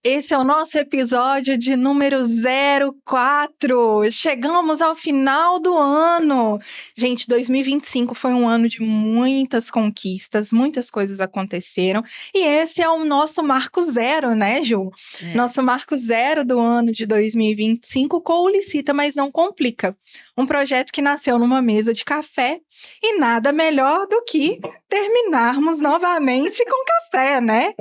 Esse é o nosso episódio de número 04. Chegamos ao final do ano. Gente, 2025 foi um ano de muitas conquistas, muitas coisas aconteceram. E esse é o nosso marco zero, né, Ju? Nosso marco zero do ano de 2025 com o Licita, mas não complica. Um projeto que nasceu numa mesa de café e nada melhor do que terminarmos novamente com café, né?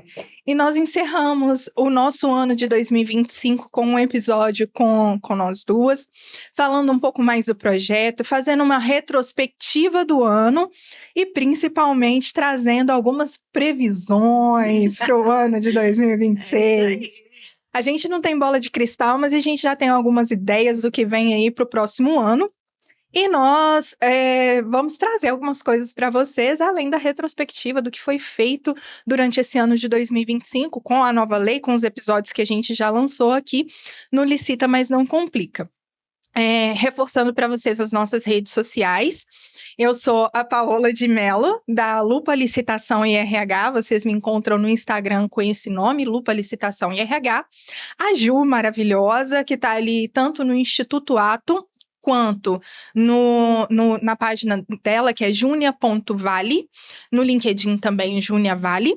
E nós encerramos o nosso ano de 2025 com um episódio com nós duas, falando um pouco mais do projeto, fazendo uma retrospectiva do ano e principalmente trazendo algumas previsões para o ano de 2026. A gente não tem bola de cristal, mas a gente já tem algumas ideias do que vem aí para o próximo ano. E nós vamos trazer algumas coisas para vocês, além da retrospectiva do que foi feito durante esse ano de 2025, com a nova lei, com os episódios que a gente já lançou aqui no Licita, mas não complica. Reforçando para vocês as nossas redes sociais, eu sou a Paola de Mello, da Lupa Licitação e RH, vocês me encontram no Instagram com esse nome, Lupa Licitação e RH. A Ju, maravilhosa, que está ali tanto no Instituto Ato, quanto na página dela, que é junia.vale, no LinkedIn também, Junia Vale.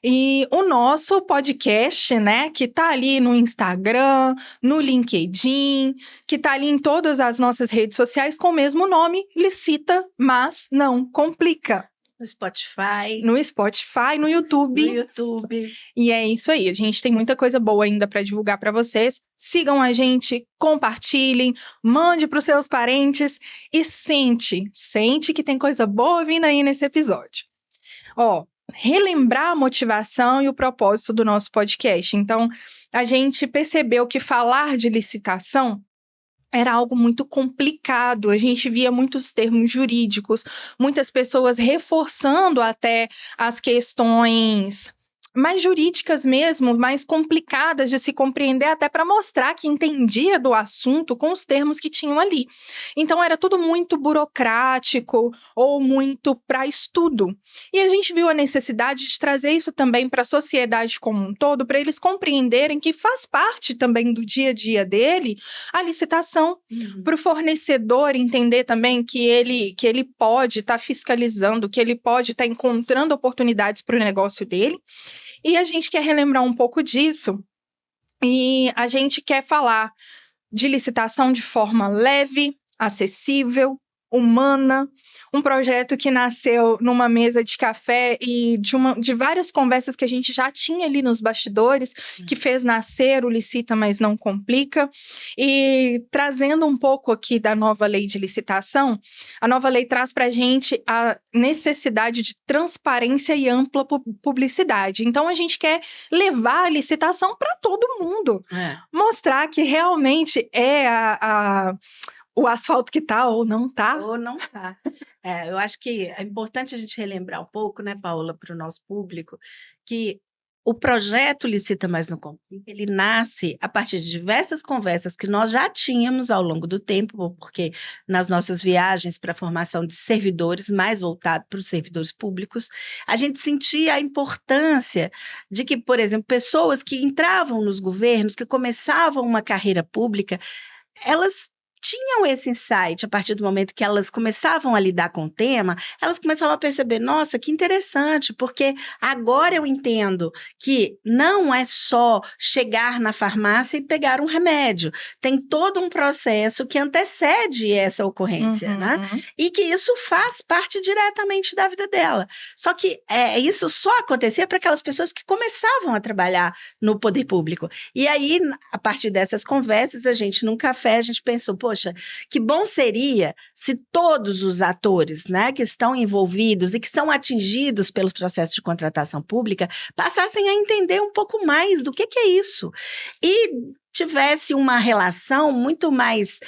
E o nosso podcast, né, que tá ali no Instagram, no LinkedIn, que tá ali em todas as nossas redes sociais com o mesmo nome, Licita, mas não complica. No Spotify. No YouTube. No YouTube. E é isso aí, a gente tem muita coisa boa ainda para divulgar para vocês. Sigam a gente, compartilhem, mande para os seus parentes e sente que tem coisa boa vindo aí nesse episódio. Relembrar a motivação e o propósito do nosso podcast. Então, a gente percebeu que falar de licitação era algo muito complicado, a gente via muitos termos jurídicos, muitas pessoas reforçando até as questões mais jurídicas mesmo, mais complicadas de se compreender, até para mostrar que entendia do assunto com os termos que tinham ali. Então era tudo muito burocrático ou muito para estudo. E a gente viu a necessidade de trazer isso também para a sociedade como um todo, para eles compreenderem que faz parte também do dia a dia dele a licitação, para o fornecedor entender também que ele pode estar fiscalizando, que ele pode estar encontrando oportunidades para o negócio dele. E a gente quer relembrar um pouco disso e a gente quer falar de licitação de forma leve, acessível, humana, um projeto que nasceu numa mesa de café e de várias conversas que a gente já tinha ali nos bastidores, que fez nascer o Licita, mas não complica. E trazendo um pouco aqui da nova lei de licitação, a nova lei traz para a gente a necessidade de transparência e ampla publicidade. Então, a gente quer levar a licitação para todo mundo. Mostrar que realmente é o asfalto que tá ou não tá. Ou não tá. Eu acho que é importante a gente relembrar um pouco, né, Paola, para o nosso público, que o projeto Licita, mas não complica, ele nasce a partir de diversas conversas que nós já tínhamos ao longo do tempo, porque nas nossas viagens para a formação de servidores, mais voltado para os servidores públicos, a gente sentia a importância de que, por exemplo, pessoas que entravam nos governos, que começavam uma carreira pública, elas tinham esse insight a partir do momento que elas começavam a lidar com o tema, elas começavam a perceber, nossa, que interessante, porque agora eu entendo que não é só chegar na farmácia e pegar um remédio, tem todo um processo que antecede essa ocorrência, né? E que isso faz parte diretamente da vida dela. Só que isso só acontecia para aquelas pessoas que começavam a trabalhar no poder público. E aí, a partir dessas conversas, a gente, num café, a gente pensou, poxa, que bom seria se todos os atores, né, que estão envolvidos e que são atingidos pelos processos de contratação pública passassem a entender um pouco mais do que é isso e tivesse uma relação muito mais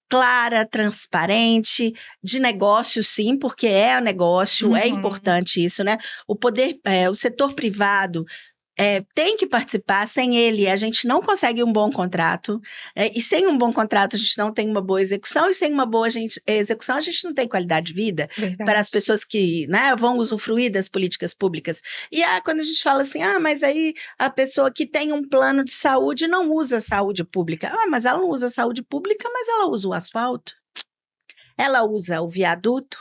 clara, transparente, de negócio sim, porque é negócio, é importante isso, né? O setor privado tem que participar. Sem ele, a gente não consegue um bom contrato. E sem um bom contrato, a gente não tem uma boa execução. E sem uma boa execução, a gente não tem qualidade de vida para as pessoas que, né, vão usufruir das políticas públicas. E quando a gente fala assim, mas aí a pessoa que tem um plano de saúde não usa saúde pública. Mas ela não usa saúde pública, mas ela usa o asfalto. Ela usa o viaduto,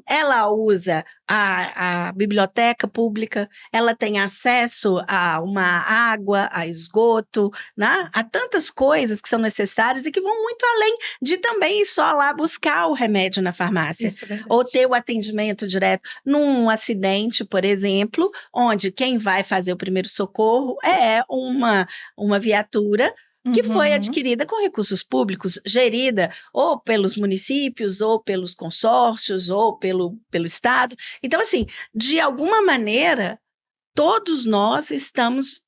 ela usa a biblioteca pública, ela tem acesso a uma água, a esgoto, né? A tantas coisas que são necessárias e que vão muito além de também ir só lá buscar o remédio na farmácia. Ou ter o atendimento direto num acidente, por exemplo, onde quem vai fazer o primeiro socorro é uma viatura que foi adquirida com recursos públicos, gerida ou pelos municípios, ou pelos consórcios, ou pelo Estado. Então, assim, de alguma maneira, todos nós estamos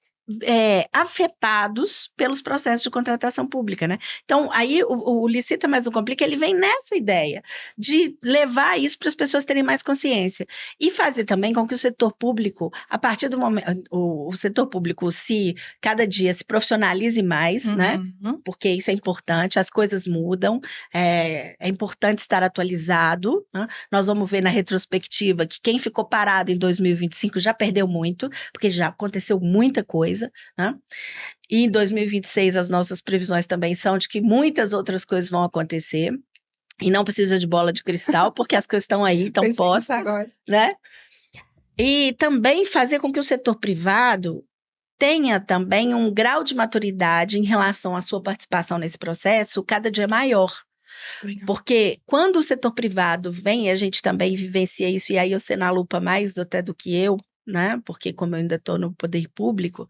afetados pelos processos de contratação pública, né? Então, aí o Licita Mais Não Complica, ele vem nessa ideia de levar isso para as pessoas terem mais consciência e fazer também com que o setor público, a partir do momento, o setor público cada dia se profissionalize mais, né? Porque isso é importante, as coisas mudam, é importante estar atualizado, né? Nós vamos ver na retrospectiva que quem ficou parado em 2025 já perdeu muito, porque já aconteceu muita coisa, né? E em 2026 as nossas previsões também são de que muitas outras coisas vão acontecer e não precisa de bola de cristal, porque as coisas estão aí, estão postas, né? E também fazer com que o setor privado tenha também um grau de maturidade em relação à sua participação nesse processo cada dia maior. Legal. Porque quando o setor privado vem, a gente também vivencia isso, e aí você na lupa mais até do que eu, né? Porque como eu ainda estou no poder público,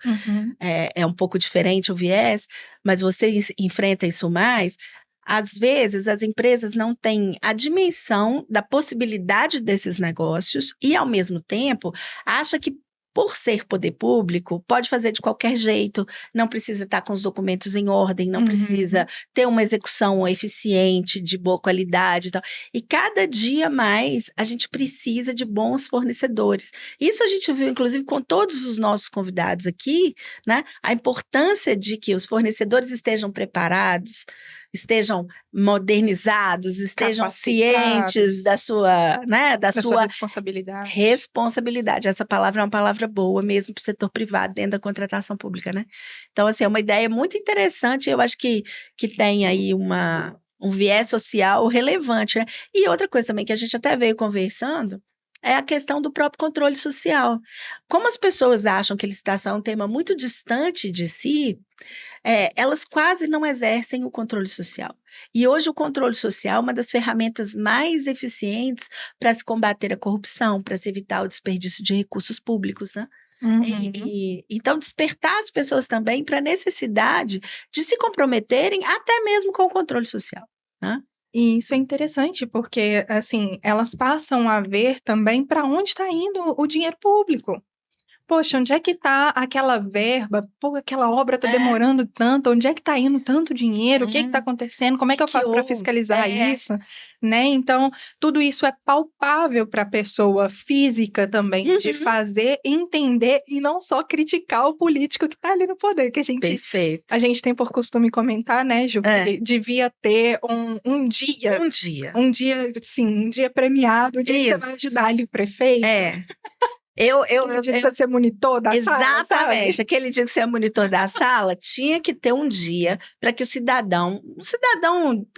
é um pouco diferente o viés, mas você enfrenta isso mais. Às vezes, as empresas não têm a dimensão da possibilidade desses negócios e, ao mesmo tempo, acha que, por ser poder público, pode fazer de qualquer jeito, não precisa estar com os documentos em ordem, não precisa ter uma execução eficiente, de boa qualidade e tal. E cada dia mais a gente precisa de bons fornecedores. Isso a gente viu, inclusive, com todos os nossos convidados aqui, né? A importância de que os fornecedores estejam preparados, estejam modernizados, estejam cientes da sua, né, da sua responsabilidade. Essa palavra é uma palavra boa mesmo para o setor privado dentro da contratação pública, né? Então, assim, é uma ideia muito interessante, eu acho que tem aí um viés social relevante, né? E outra coisa também que a gente até veio conversando é a questão do próprio controle social. Como as pessoas acham que licitação é um tema muito distante de si, elas quase não exercem o controle social. E hoje o controle social é uma das ferramentas mais eficientes para se combater a corrupção, para se evitar o desperdício de recursos públicos, né? Então, despertar as pessoas também para a necessidade de se comprometerem até mesmo com o controle social, né? E isso é interessante, porque, assim, elas passam a ver também para onde está indo o dinheiro público. Poxa, onde é que está aquela verba? Pô, aquela obra está demorando tanto, onde é que está indo tanto dinheiro? O que está acontecendo? Como é que eu faço para fiscalizar isso? Né? Então, tudo isso é palpável para a pessoa física também, de fazer, entender e não só criticar o político que está ali no poder, que a gente tem por costume comentar, né, Ju, que devia ter um dia, sim, um dia premiado, o dia que você vai ajudar ali o prefeito. Aquele dia que você ser monitor da sala. Exatamente, aquele dia que você é monitor da sala, tinha que ter um dia para que o cidadão,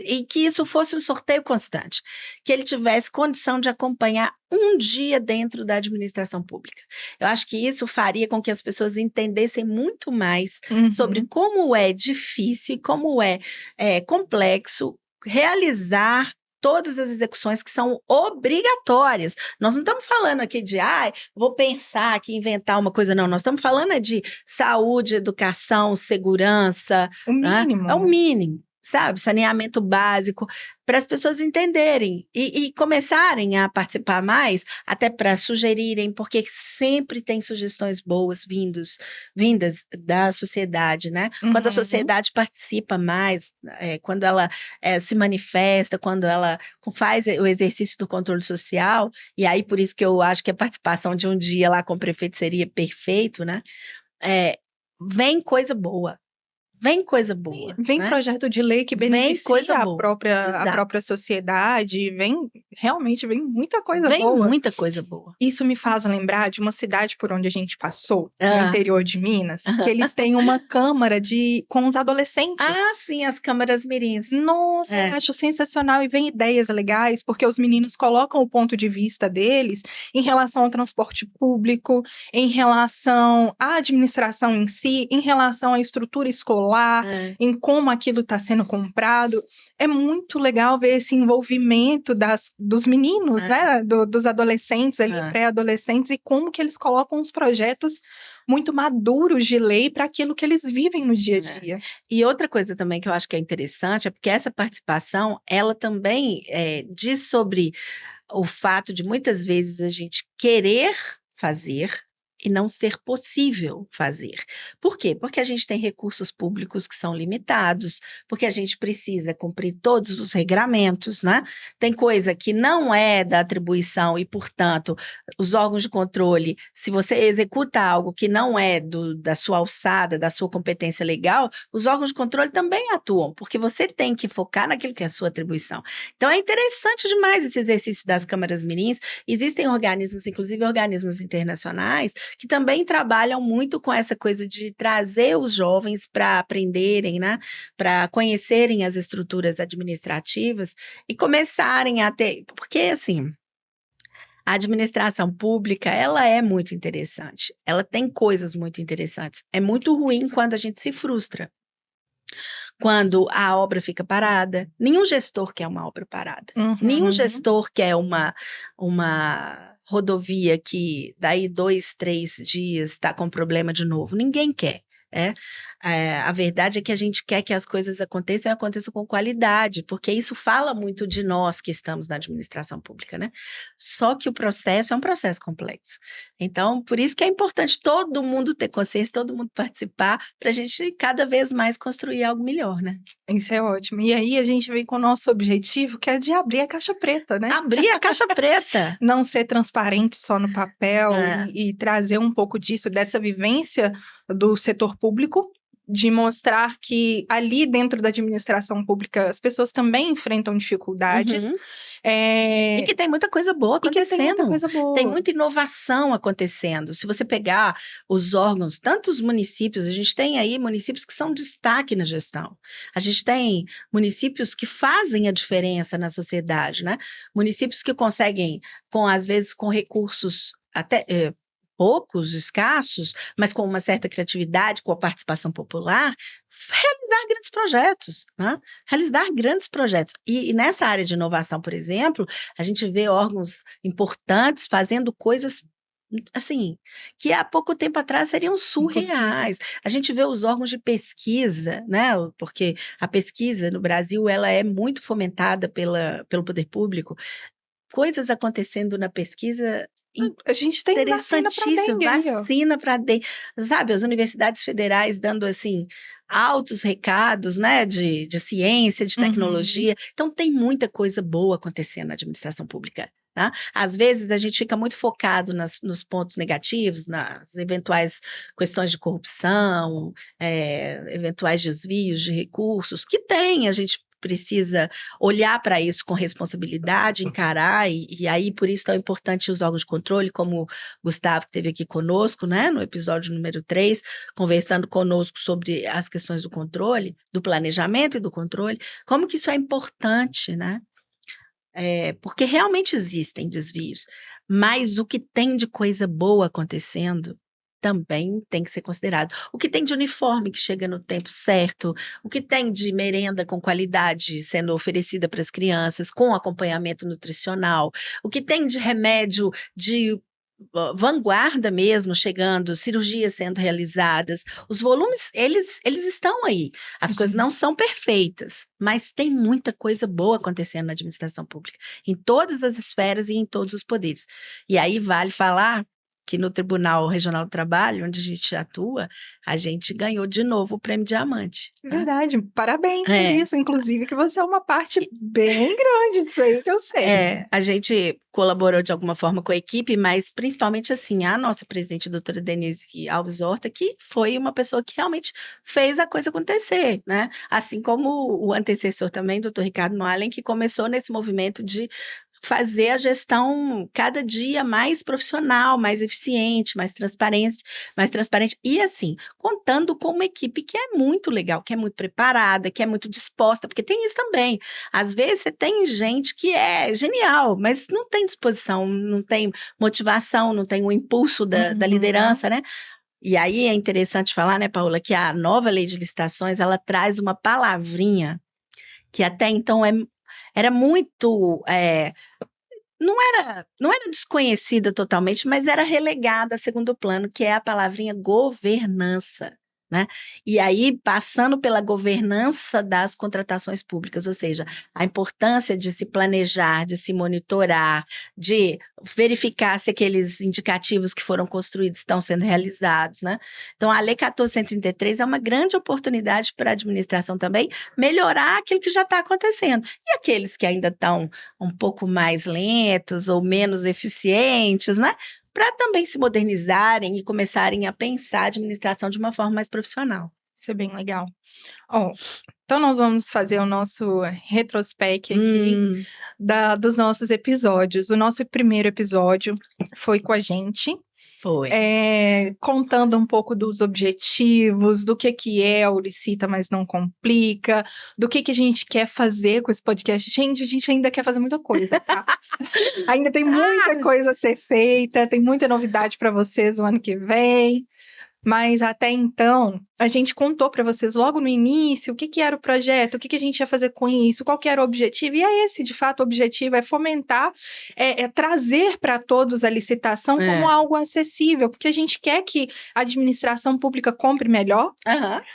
e que isso fosse um sorteio constante, que ele tivesse condição de acompanhar um dia dentro da administração pública. Eu acho que isso faria com que as pessoas entendessem muito mais sobre como é difícil e como é complexo realizar todas as execuções que são obrigatórias. Nós não estamos falando aqui de, vou pensar aqui, inventar uma coisa, não. Nós estamos falando de saúde, educação, segurança. O mínimo. É o mínimo. sabe, saneamento básico, para as pessoas entenderem e começarem a participar mais, até para sugerirem, porque sempre tem sugestões boas vindas da sociedade, né? Quando a sociedade participa mais, quando ela se manifesta, quando ela faz o exercício do controle social, e aí por isso que eu acho que a participação de um dia lá com o prefeito seria perfeito, né? Vem coisa boa. Vem coisa boa. Vem né? projeto de lei que beneficia a própria sociedade, realmente vem muita coisa boa. Vem muita coisa boa. Isso me faz lembrar de uma cidade por onde a gente passou, no interior de Minas, que eles têm uma câmara com os adolescentes. Ah, sim, as câmaras mirins. Nossa, eu acho sensacional e vem ideias legais, porque os meninos colocam o ponto de vista deles em relação ao transporte público, em relação à administração em si, em relação à estrutura escolar, em como aquilo está sendo comprado. É muito legal ver esse envolvimento dos meninos, né, dos adolescentes ali, pré-adolescentes, e como que eles colocam os projetos muito maduros de lei para aquilo que eles vivem no dia a dia. E outra coisa também que eu acho que é interessante é porque essa participação, ela também diz sobre o fato de muitas vezes a gente querer fazer e não ser possível fazer. Por quê? Porque a gente tem recursos públicos que são limitados, porque a gente precisa cumprir todos os regramentos, né? Tem coisa que não é da atribuição e, portanto, os órgãos de controle, se você executa algo que não é da sua alçada, da sua competência legal, os órgãos de controle também atuam, porque você tem que focar naquilo que é a sua atribuição. Então, é interessante demais esse exercício das câmaras mirins. Existem organismos, inclusive organismos internacionais, que também trabalham muito com essa coisa de trazer os jovens para aprenderem, né, para conhecerem as estruturas administrativas e começarem a ter, porque assim, a administração pública, ela é muito interessante, ela tem coisas muito interessantes, é muito ruim quando a gente se frustra. Quando a obra fica parada, nenhum gestor quer uma obra parada, nenhum gestor quer uma rodovia que daí 2, 3 dias está com problema de novo. Ninguém quer. A verdade é que a gente quer que as coisas aconteçam com qualidade, porque isso fala muito de nós que estamos na administração pública, né? Só que o processo é um processo complexo. Então, por isso que é importante todo mundo ter consciência, todo mundo participar, para a gente cada vez mais construir algo melhor, né? Isso é ótimo. E aí a gente vem com o nosso objetivo, que é de abrir a caixa preta, né? Abrir a caixa preta. Não ser transparente só no papel e trazer um pouco disso, dessa vivência do setor público, de mostrar que ali dentro da administração pública as pessoas também enfrentam dificuldades. E que tem muita coisa boa acontecendo. Tem muita coisa boa. Tem muita inovação acontecendo. Se você pegar os órgãos, tanto os municípios, a gente tem aí municípios que são destaque na gestão. A gente tem municípios que fazem a diferença na sociedade, né? Municípios que conseguem, às vezes, com recursos até poucos, escassos, mas com uma certa criatividade, com a participação popular, realizar grandes projetos, né? Realizar grandes projetos. E nessa área de inovação, por exemplo, a gente vê órgãos importantes fazendo coisas assim, que há pouco tempo atrás seriam surreais. A gente vê os órgãos de pesquisa, né? Porque a pesquisa no Brasil ela é muito fomentada pelo poder público. Coisas acontecendo na pesquisa a gente tem vacina para dengue, sabe? As universidades federais dando assim altos recados, né? De ciência, de tecnologia. Então tem muita coisa boa acontecendo na administração pública. Tá? Às vezes a gente fica muito focado nos pontos negativos, nas eventuais questões de corrupção, eventuais desvios de recursos, que tem, a gente precisa olhar para isso com responsabilidade, encarar, e aí por isso é tão importante os órgãos de controle, como o Gustavo que esteve aqui conosco, né, no episódio número 3, conversando conosco sobre as questões do controle, do planejamento e do controle, como que isso é importante, né? Porque realmente existem desvios, mas o que tem de coisa boa acontecendo também tem que ser considerado. O que tem de uniforme que chega no tempo certo, o que tem de merenda com qualidade sendo oferecida para as crianças, com acompanhamento nutricional, o que tem de remédio de vanguarda mesmo chegando, cirurgias sendo realizadas, os volumes, eles estão aí. As coisas não são perfeitas, mas tem muita coisa boa acontecendo na administração pública, em todas as esferas e em todos os poderes. E aí vale falar que no Tribunal Regional do Trabalho, onde a gente atua, a gente ganhou de novo o Prêmio Diamante. Verdade, parabéns por isso, inclusive que você é uma parte bem grande disso aí que eu sei. A gente colaborou de alguma forma com a equipe, mas principalmente assim, a nossa presidente, doutora Denise Alves Horta, que foi uma pessoa que realmente fez a coisa acontecer, né? Assim como o antecessor também, doutor Ricardo Moalen, que começou nesse movimento de fazer a gestão cada dia mais profissional, mais eficiente, mais transparente, e assim, contando com uma equipe que é muito legal, que é muito preparada, que é muito disposta, porque tem isso também. Às vezes você tem gente que é genial, mas não tem disposição, não tem motivação, não tem o impulso da liderança, né? E aí é interessante falar, né, Paula, que a nova lei de licitações, ela traz uma palavrinha que até então era muito, não era desconhecida totalmente, mas era relegada a segundo plano, que é a palavrinha governança, né? E aí, passando pela governança das contratações públicas, ou seja, a importância de se planejar, de se monitorar, de verificar se aqueles indicativos que foram construídos estão sendo realizados, né? Então, a Lei 14.133 é uma grande oportunidade para a administração também melhorar aquilo que já está acontecendo. E aqueles que ainda estão um pouco mais lentos ou menos eficientes, né? Para também se modernizarem e começarem a pensar a administração de uma forma mais profissional. Isso é bem legal. Então nós vamos fazer o nosso retrospecto aqui dos nossos episódios. O nosso primeiro episódio foi com a gente. Foi. Contando um pouco dos objetivos, do que é o Licita, mas não complica, do que a gente quer fazer com esse podcast. Gente, a gente ainda quer fazer muita coisa, tá? Ainda tem muita coisa a ser feita, tem muita novidade para vocês o ano que vem. Mas até então, a gente contou para vocês logo no início o que era o projeto, o que a gente ia fazer com isso, qual que era o objetivo. E é esse, de fato, o objetivo, é fomentar, trazer para todos a licitação como algo acessível, porque a gente quer que a administração pública compre melhor,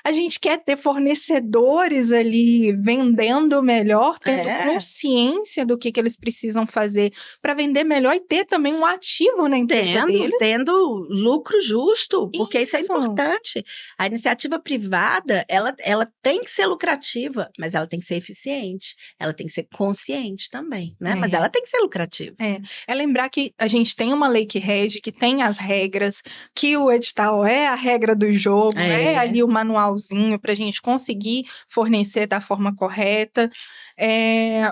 a gente quer ter fornecedores ali vendendo melhor, tendo consciência do que eles precisam fazer para vender melhor e ter também um ativo na empresa deles. Tendo lucro justo, porque isso é importante. A iniciativa privada, ela tem que ser lucrativa, mas ela tem que ser eficiente, ela tem que ser consciente também, né? Mas ela tem que ser lucrativa. É lembrar que a gente tem uma lei que rege, que tem as regras, que o edital é a regra do jogo, é ali o manualzinho para a gente conseguir fornecer da forma correta,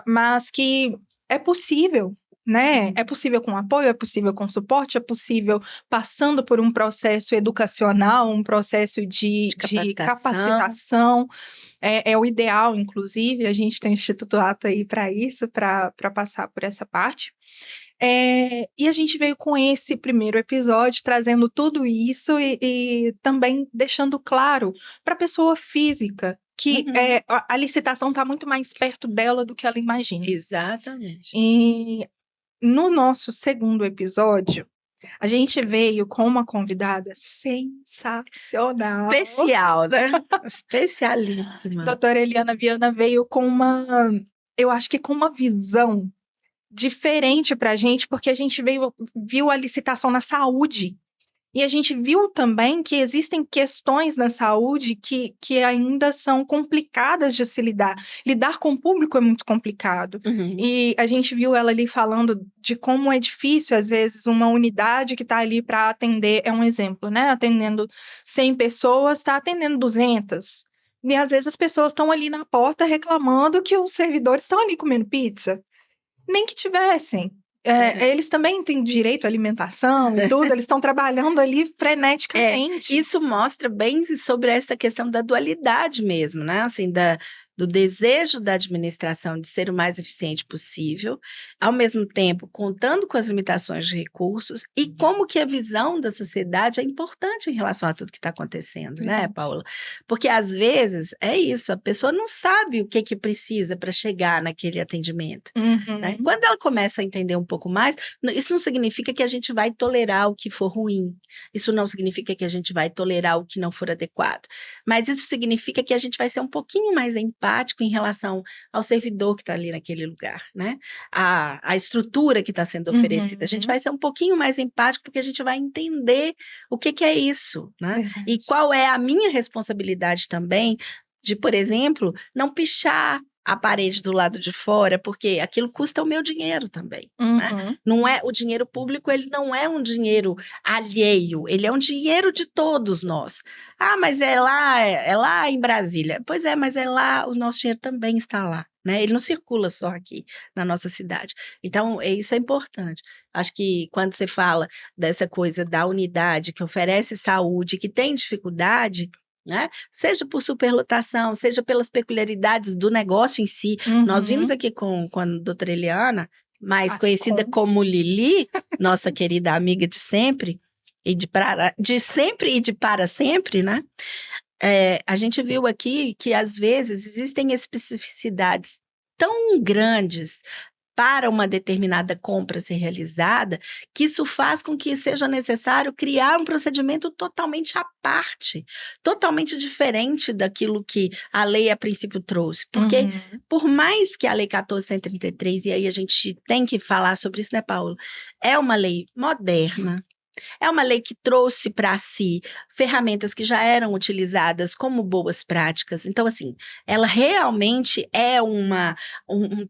mas que é possível. Né? É possível com apoio, é possível com suporte, é possível passando por um processo educacional, um processo de capacitação. É o ideal, inclusive, a gente tem o Instituto Ato aí para isso, para passar por essa parte. E a gente veio com esse primeiro episódio, trazendo tudo isso e também deixando claro para a pessoa física que a licitação está muito mais perto dela do que ela imagina. Exatamente. E no nosso segundo episódio, a gente veio com uma convidada sensacional. Especial, né? Especialíssima. Doutora Eliana Viana veio com eu acho que com uma visão diferente para a gente, porque a gente viu a licitação na saúde. E a gente viu também que existem questões na saúde que ainda são complicadas de se lidar. Lidar com o público é muito complicado. E a gente viu ela ali falando de como é difícil, às vezes, uma unidade que está ali para atender, é um exemplo, né? Atendendo 100 pessoas, está atendendo 200. E às vezes as pessoas estão ali na porta reclamando que os servidores estão ali comendo pizza. Nem que tivessem. Eles também têm direito à alimentação e tudo, eles estão trabalhando ali freneticamente. Isso mostra bem sobre essa questão da dualidade mesmo, né? Assim, do desejo da administração de ser o mais eficiente possível, ao mesmo tempo contando com as limitações de recursos e como que a visão da sociedade é importante em relação a tudo que está acontecendo, né, Paula? Porque às vezes é isso, a pessoa não sabe o que precisa para chegar naquele atendimento. Né? Quando ela começa a entender um pouco mais, isso não significa que a gente vai tolerar o que for ruim, isso não significa que a gente vai tolerar o que não for adequado, mas isso significa que a gente vai ser um pouquinho mais empático em relação ao servidor que está ali naquele lugar, né? A estrutura que está sendo oferecida. A gente vai ser um pouquinho mais empático porque a gente vai entender o que é isso, né? E qual é a minha responsabilidade também de, por exemplo, não pichar a parede do lado de fora, porque aquilo custa o meu dinheiro também. Né? Não é, o dinheiro público, ele não é um dinheiro alheio, ele é um dinheiro de todos nós. Ah, mas é lá em Brasília. Pois é, mas é lá, o nosso dinheiro também está lá. Né? Ele não circula só aqui na nossa cidade. Então, isso é importante. Acho que quando você fala dessa coisa da unidade que oferece saúde, que tem dificuldade, né? Seja por superlotação, seja pelas peculiaridades do negócio em si. Nós vimos aqui com a doutora Eliana, mais conhecida como Lili, nossa querida amiga de sempre, e de sempre e de para sempre, né? A gente viu aqui que às vezes existem especificidades tão grandes para uma determinada compra ser realizada, que isso faz com que seja necessário criar um procedimento totalmente à parte, totalmente diferente daquilo que a lei a princípio trouxe. Porque, por mais que a Lei 14.133, e aí a gente tem que falar sobre isso, né, Paula? É uma lei moderna, é uma lei que trouxe para si ferramentas que já eram utilizadas como boas práticas. Então, assim, ela realmente é um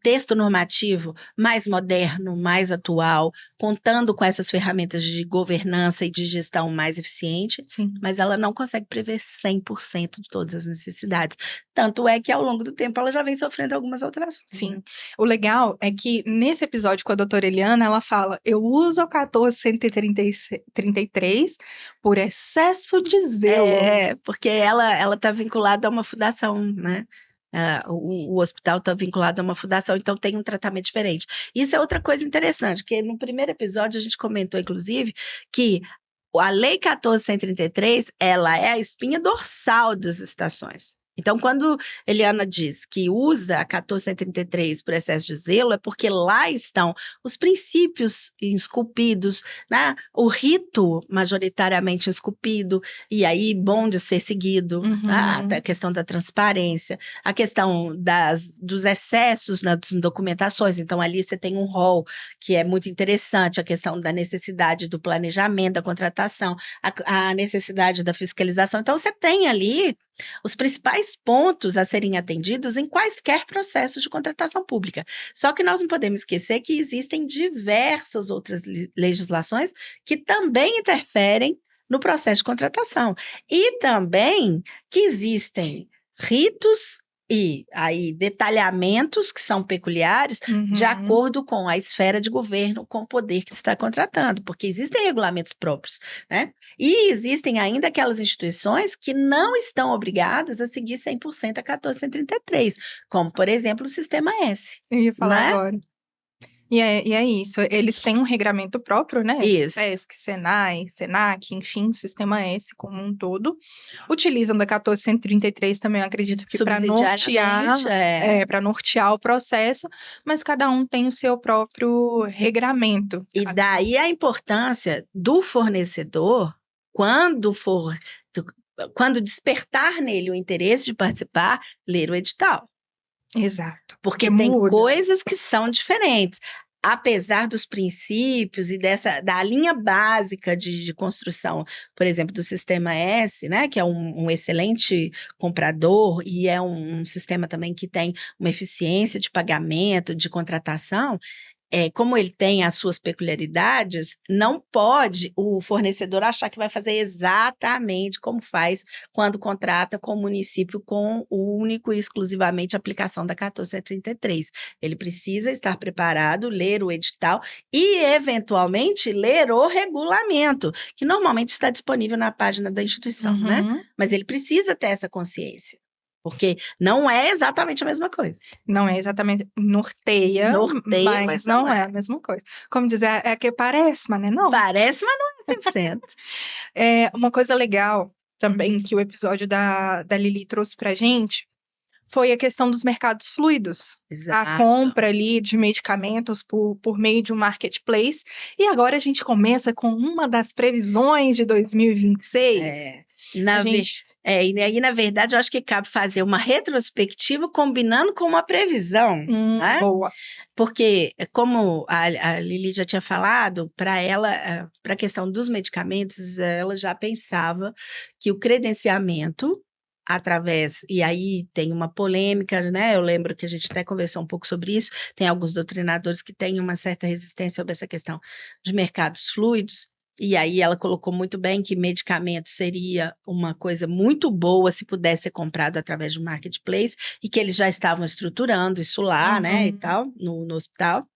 texto normativo mais moderno, mais atual, contando com essas ferramentas de governança e de gestão mais eficiente, mas ela não consegue prever 100% de todas as necessidades. Tanto é que, ao longo do tempo, ela já vem sofrendo algumas alterações. Sim. Né? O legal é que, nesse episódio com a doutora Eliana, ela fala, eu uso o 14.133 por excesso de zelo. Porque ela está vinculada a uma fundação, né? O hospital está vinculado a uma fundação, então tem um tratamento diferente. Isso é outra coisa interessante, porque no primeiro episódio a gente comentou, inclusive, que a Lei 14.133, ela é a espinha dorsal das estações. Então, quando Eliana diz que usa a 1433 por excesso de zelo, é porque lá estão os princípios esculpidos, né? O rito majoritariamente esculpido, e aí bom de ser seguido, a questão da transparência, a questão dos excessos nas documentações. Então, ali você tem um rol que é muito interessante, a questão da necessidade do planejamento, da contratação, a necessidade da fiscalização. Então, você tem ali os principais pontos a serem atendidos em quaisquer processos de contratação pública. Só que nós não podemos esquecer que existem diversas outras legislações que também interferem no processo de contratação. E também que existem ritos e aí detalhamentos que são peculiares de acordo com a esfera de governo, com o poder que se está contratando, porque existem regulamentos próprios, né? E existem ainda aquelas instituições que não estão obrigadas a seguir 100% a 1433, como, por exemplo, o Sistema S. Eu ia falar agora. E é isso, eles têm um regramento próprio, né? Isso. SESC, SENAI, SENAC, enfim, Sistema S como um todo. Utilizam da 1433 também, eu acredito que para nortear o processo, mas cada um tem o seu próprio regramento. E daí a importância do fornecedor, quando despertar nele o interesse de participar, ler o edital. Exato. Porque tem coisas que são diferentes. Apesar dos princípios e da linha básica de construção, por exemplo, do Sistema S, né, que é um excelente comprador e é um sistema também que tem uma eficiência de pagamento, de contratação, como ele tem as suas peculiaridades, não pode o fornecedor achar que vai fazer exatamente como faz quando contrata com o município com o único e exclusivamente aplicação da 1433. Ele precisa estar preparado, ler o edital e, eventualmente, ler o regulamento, que normalmente está disponível na página da instituição, né? Mas ele precisa ter essa consciência. Porque não é exatamente a mesma coisa. Não é exatamente, norteia, mas não é a mesma coisa. Como dizer, é que parece, mas não é não. Parece, mas não é 100%. Uma coisa legal também que o episódio da Lili trouxe pra gente foi a questão dos mercados fluidos. Exato. A compra ali de medicamentos por meio de um marketplace. E agora a gente começa com uma das previsões de 2026. E aí, na verdade, eu acho que cabe fazer uma retrospectiva combinando com uma previsão. Né? Boa. Porque, como a Lili já tinha falado, para ela, para a questão dos medicamentos, ela já pensava que o credenciamento e aí tem uma polêmica, né? Eu lembro que a gente até conversou um pouco sobre isso, tem alguns doutrinadores que têm uma certa resistência sobre essa questão de mercados fluidos, e aí ela colocou muito bem que medicamento seria uma coisa muito boa se pudesse ser comprado através de um marketplace, e que eles já estavam estruturando isso lá, né, e tal, no hospital.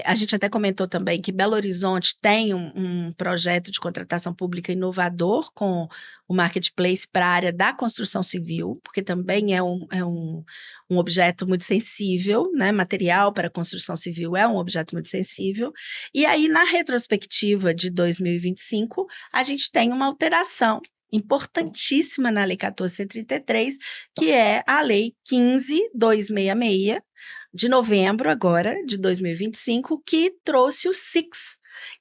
A gente até comentou também que Belo Horizonte tem um projeto de contratação pública inovador com o marketplace para a área da construção civil, porque também é um objeto muito sensível, né? Material para construção civil é um objeto muito sensível. E aí, na retrospectiva de 2025, a gente tem uma alteração importantíssima na Lei 14.133, que é a Lei 15.266, de novembro agora, de 2025, que trouxe o SIX,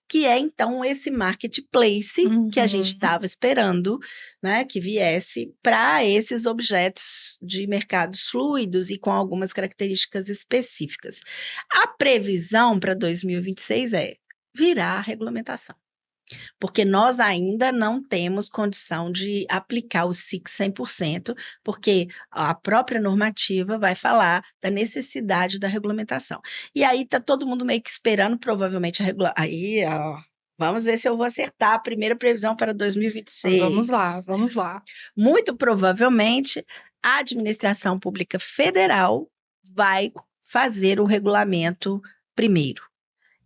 que é, então, esse marketplace que a gente estava esperando, né, que viesse para esses objetos de mercados fluidos e com algumas características específicas. A previsão para 2026 virar a regulamentação, porque nós ainda não temos condição de aplicar o SIX 100%, porque a própria normativa vai falar da necessidade da regulamentação. E aí está todo mundo meio que esperando, provavelmente, vamos ver se eu vou acertar a primeira previsão para 2026. Vamos lá. Muito provavelmente, a Administração Pública Federal vai fazer o regulamento primeiro.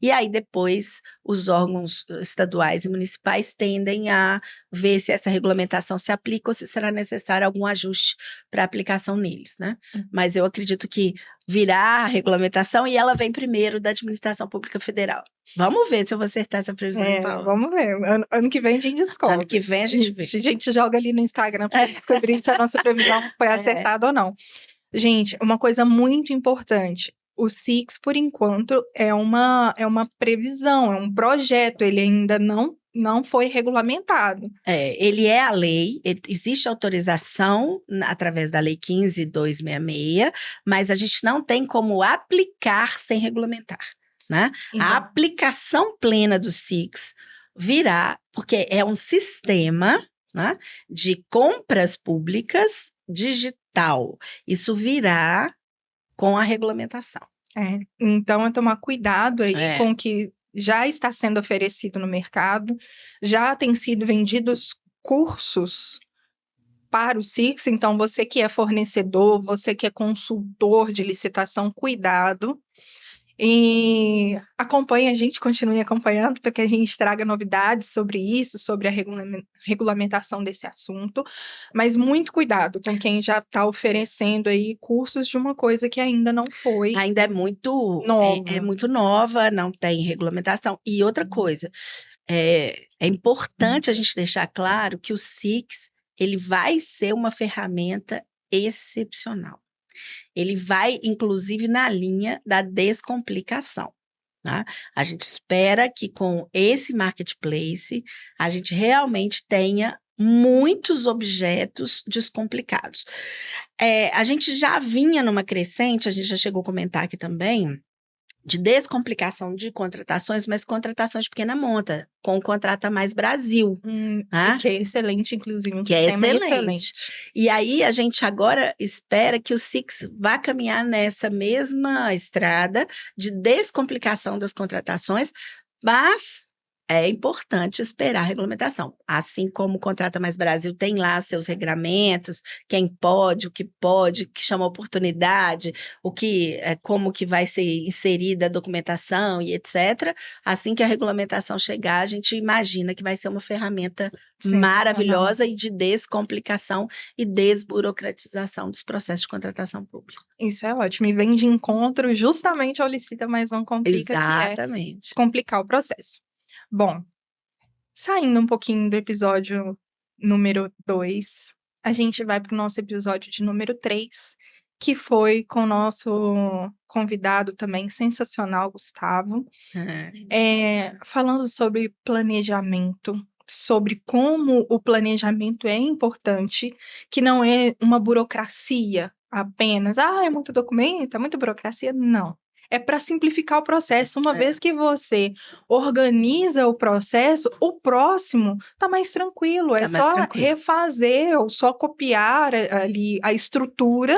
E aí, depois, os órgãos estaduais e municipais tendem a ver se essa regulamentação se aplica ou se será necessário algum ajuste para aplicação neles, né? Mas eu acredito que virá a regulamentação e ela vem primeiro da Administração Pública Federal. Vamos ver se eu vou acertar essa previsão, Paula. Vamos ver. Ano que vem a gente descobre. Ano que vem a gente vê. A gente joga ali no Instagram para descobrir se a nossa previsão foi acertada ou não. Gente, uma coisa muito importante. O SIX, por enquanto, é uma previsão, é um projeto, ele ainda não foi regulamentado. Ele é a lei, existe autorização através da Lei 15.266, mas a gente não tem como aplicar sem regulamentar, né? A aplicação plena do SIX virá, porque é um sistema, né, de compras públicas digital. Isso virá com a regulamentação. Então, é tomar cuidado aí com o que já está sendo oferecido no mercado, já tem sido vendidos cursos para o SIX, então você que é fornecedor, você que é consultor de licitação, cuidado. E acompanhe a gente, continue acompanhando, para que a gente traga novidades sobre isso, sobre a regulamentação desse assunto, mas muito cuidado com quem já está oferecendo aí cursos de uma coisa que ainda não foi. Ainda é muito nova. É muito nova, não tem regulamentação. E outra coisa, é importante a gente deixar claro que o SIX, ele vai ser uma ferramenta excepcional. Ele vai, inclusive, na linha da descomplicação. Tá? A gente espera que com esse marketplace, a gente realmente tenha muitos objetos descomplicados. A gente já vinha numa crescente, a gente já chegou a comentar aqui também, de descomplicação de contratações, mas contratações de pequena monta, com o Contrata Mais Brasil. Que é excelente, inclusive. Que é excelente. E aí, a gente agora espera que o SIX vá caminhar nessa mesma estrada de descomplicação das contratações, mas é importante esperar a regulamentação. Assim como o Contrata Mais Brasil tem lá seus regramentos, quem pode, o que chama oportunidade, como que vai ser inserida a documentação e etc. Assim que a regulamentação chegar, a gente imagina que vai ser uma ferramenta maravilhosa e de descomplicação e desburocratização dos processos de contratação pública. Isso é ótimo, e vem de encontro justamente ao Licita, mas não complica, Exatamente. que é descomplicar o processo. Bom, saindo um pouquinho do episódio número 2, a gente vai para o nosso episódio de número 3, que foi com o nosso convidado também sensacional, Gustavo, falando sobre planejamento, sobre como o planejamento é importante, que não é uma burocracia apenas, é muito documento, é muita burocracia, não. É para simplificar o processo. Uma vez que você organiza o processo, o próximo está mais tranquilo. É só refazer ou só copiar ali a estrutura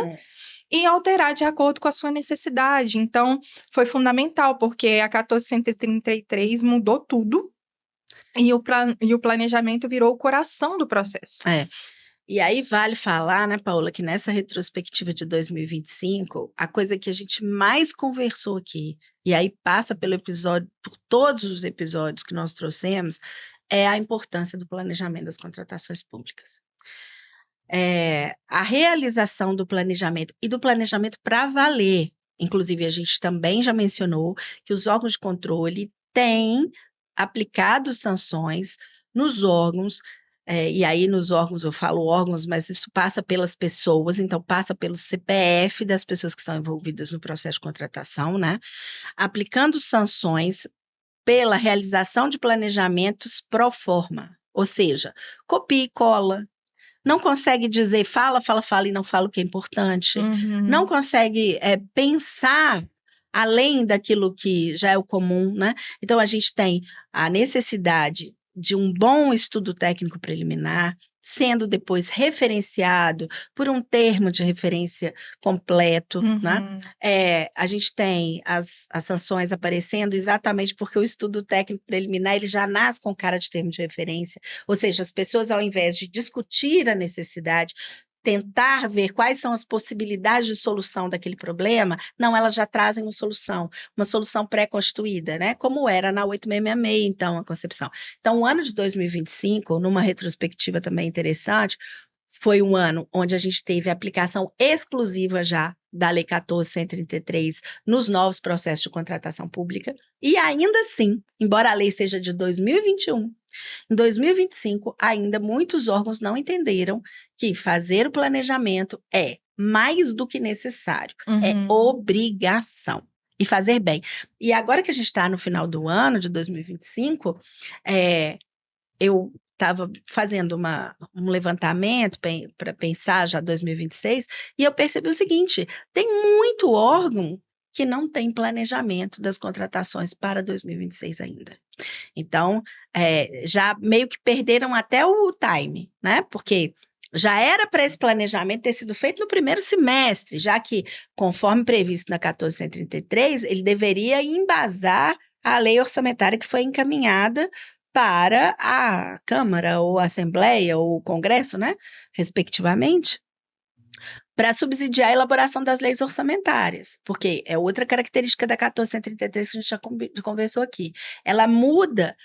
e alterar de acordo com a sua necessidade. Então, foi fundamental, porque a 1433 mudou tudo e o planejamento virou o coração do processo. E aí vale falar, né, Paula, que nessa retrospectiva de 2025, a coisa que a gente mais conversou aqui, e aí passa por todos os episódios que nós trouxemos, é a importância do planejamento das contratações públicas. A realização do planejamento e do planejamento para valer. Inclusive, a gente também já mencionou que os órgãos de controle têm aplicado sanções nos órgãos. E aí nos órgãos, eu falo órgãos, mas isso passa pelas pessoas, então passa pelo CPF das pessoas que estão envolvidas no processo de contratação, né? Aplicando sanções pela realização de planejamentos pro forma, ou seja, copia e cola, não consegue dizer fala e não fala o que é importante, não consegue pensar além daquilo que já é o comum, né? Então a gente tem a necessidade de um bom estudo técnico preliminar, sendo depois referenciado por um termo de referência completo, né? A gente tem as sanções aparecendo exatamente porque o estudo técnico preliminar ele já nasce com cara de termo de referência, ou seja, as pessoas ao invés de discutir a necessidade, tentar ver quais são as possibilidades de solução daquele problema, não, elas já trazem uma solução pré-constituída, né? Como era na 8666, então, a concepção. Então, o ano de 2025, numa retrospectiva também interessante, foi um ano onde a gente teve a aplicação exclusiva já da Lei 14.133 nos novos processos de contratação pública, e ainda assim, embora a lei seja de 2021, em 2025, ainda muitos órgãos não entenderam que fazer o planejamento é mais do que necessário, é obrigação. E fazer bem. E agora que a gente está no final do ano de 2025, eu estava fazendo um levantamento para pensar já 2026, e eu percebi o seguinte, tem muito órgão que não tem planejamento das contratações para 2026 ainda. Então, já meio que perderam até o time, né? Porque já era para esse planejamento ter sido feito no primeiro semestre, já que, conforme previsto na 1433, ele deveria embasar a lei orçamentária que foi encaminhada para a Câmara, ou a Assembleia, ou o Congresso, né? Respectivamente, para subsidiar a elaboração das leis orçamentárias, porque é outra característica da 1433 que a gente já conversou aqui. Ela muda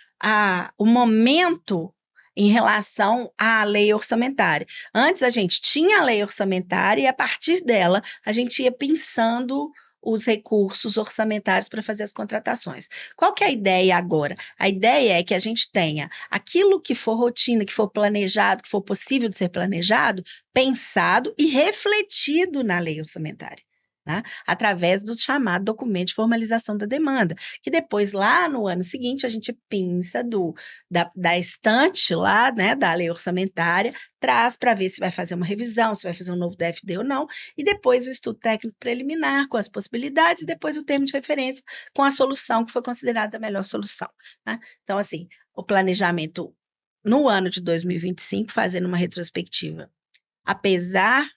o momento em relação à lei orçamentária. Antes a gente tinha a lei orçamentária e a partir dela a gente ia pensando os recursos orçamentários para fazer as contratações. Qual que é a ideia agora? A ideia é que a gente tenha aquilo que for rotina, que for planejado, que for possível de ser planejado, pensado e refletido na lei orçamentária, né? Através do chamado documento de formalização da demanda, que depois, lá no ano seguinte, a gente pinça da estante lá, né, da lei orçamentária, traz para ver se vai fazer uma revisão, se vai fazer um novo DFD ou não, e depois o estudo técnico preliminar com as possibilidades, e depois o termo de referência com a solução que foi considerada a melhor solução, né? Então, assim, o planejamento no ano de 2025, fazendo uma retrospectiva, apesar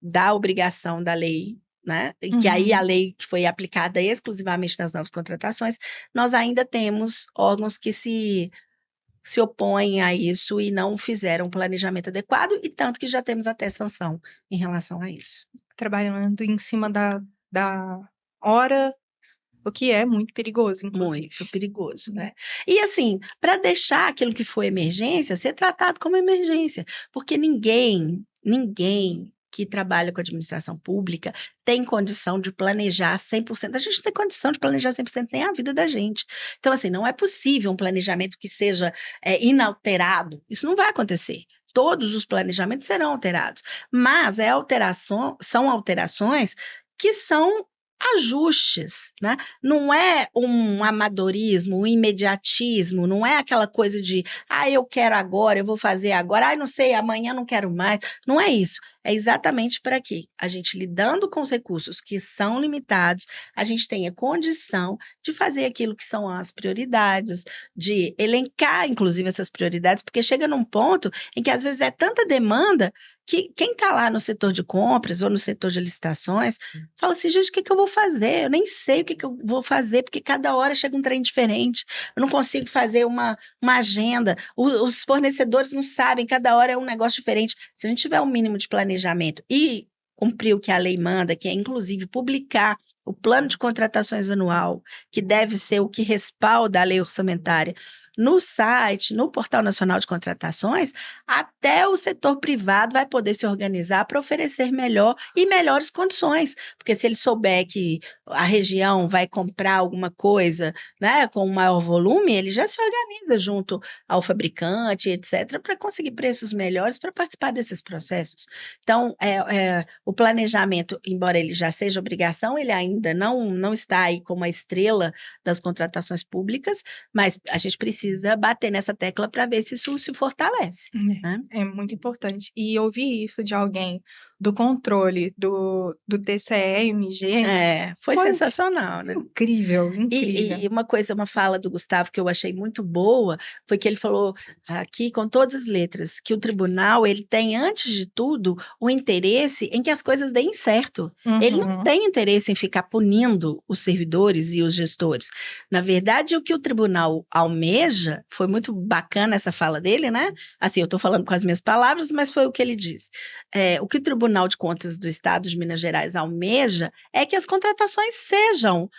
da obrigação da lei, né? Que aí a lei que foi aplicada exclusivamente nas novas contratações, nós ainda temos órgãos que se opõem a isso e não fizeram um planejamento adequado, e tanto que já temos até sanção em relação a isso. Trabalhando em cima da hora, o que é muito perigoso, inclusive. Muito perigoso, né? E assim, para deixar aquilo que foi emergência ser tratado como emergência, porque ninguém que trabalha com administração pública tem condição de planejar 100%. A gente não tem condição de planejar 100% nem a vida da gente. Então, assim, não é possível um planejamento que seja inalterado. Isso não vai acontecer. Todos os planejamentos serão alterados. Mas são alterações que são ajustes, né? Não é um amadorismo, um imediatismo, não é aquela coisa de, eu quero agora, eu vou fazer agora, não sei, amanhã não quero mais. Não é isso. É exatamente para que a gente, lidando com os recursos que são limitados, a gente tenha condição de fazer aquilo que são as prioridades, de elencar, inclusive, essas prioridades, porque chega num ponto em que, às vezes, é tanta demanda que quem está lá no setor de compras ou no setor de licitações fala assim, gente, o que eu vou fazer? Eu nem sei o que eu vou fazer, porque cada hora chega um trem diferente, eu não consigo fazer uma agenda, os fornecedores não sabem, cada hora é um negócio diferente. Se a gente tiver um mínimo de planejamento e cumprir o que a lei manda, que é, inclusive, publicar o plano de contratações anual, que deve ser o que respalda a lei orçamentária, no site, no Portal Nacional de Contratações, até o setor privado vai poder se organizar para oferecer melhor e melhores condições, porque se ele souber que a região vai comprar alguma coisa, né, com maior volume, ele já se organiza junto ao fabricante, etc., para conseguir preços melhores para participar desses processos. Então, o planejamento, embora ele já seja obrigação, ele ainda não está aí como a estrela das contratações públicas, mas a gente precisa bater nessa tecla para ver se isso se fortalece. Né? É muito importante. E ouvir isso de alguém do controle do TCE-MG foi sensacional, né? Incrível. E uma fala do Gustavo que eu achei muito boa, foi que ele falou aqui com todas as letras, que o tribunal, ele tem, antes de tudo, o interesse em que as coisas deem certo. Ele não tem interesse em ficar punindo os servidores e os gestores. Na verdade, o que o tribunal almeja, foi muito bacana essa fala dele, né? Assim, eu estou falando com as minhas palavras, mas foi o que ele disse. O que o Tribunal de Contas do Estado de Minas Gerais almeja é que as contratações sejam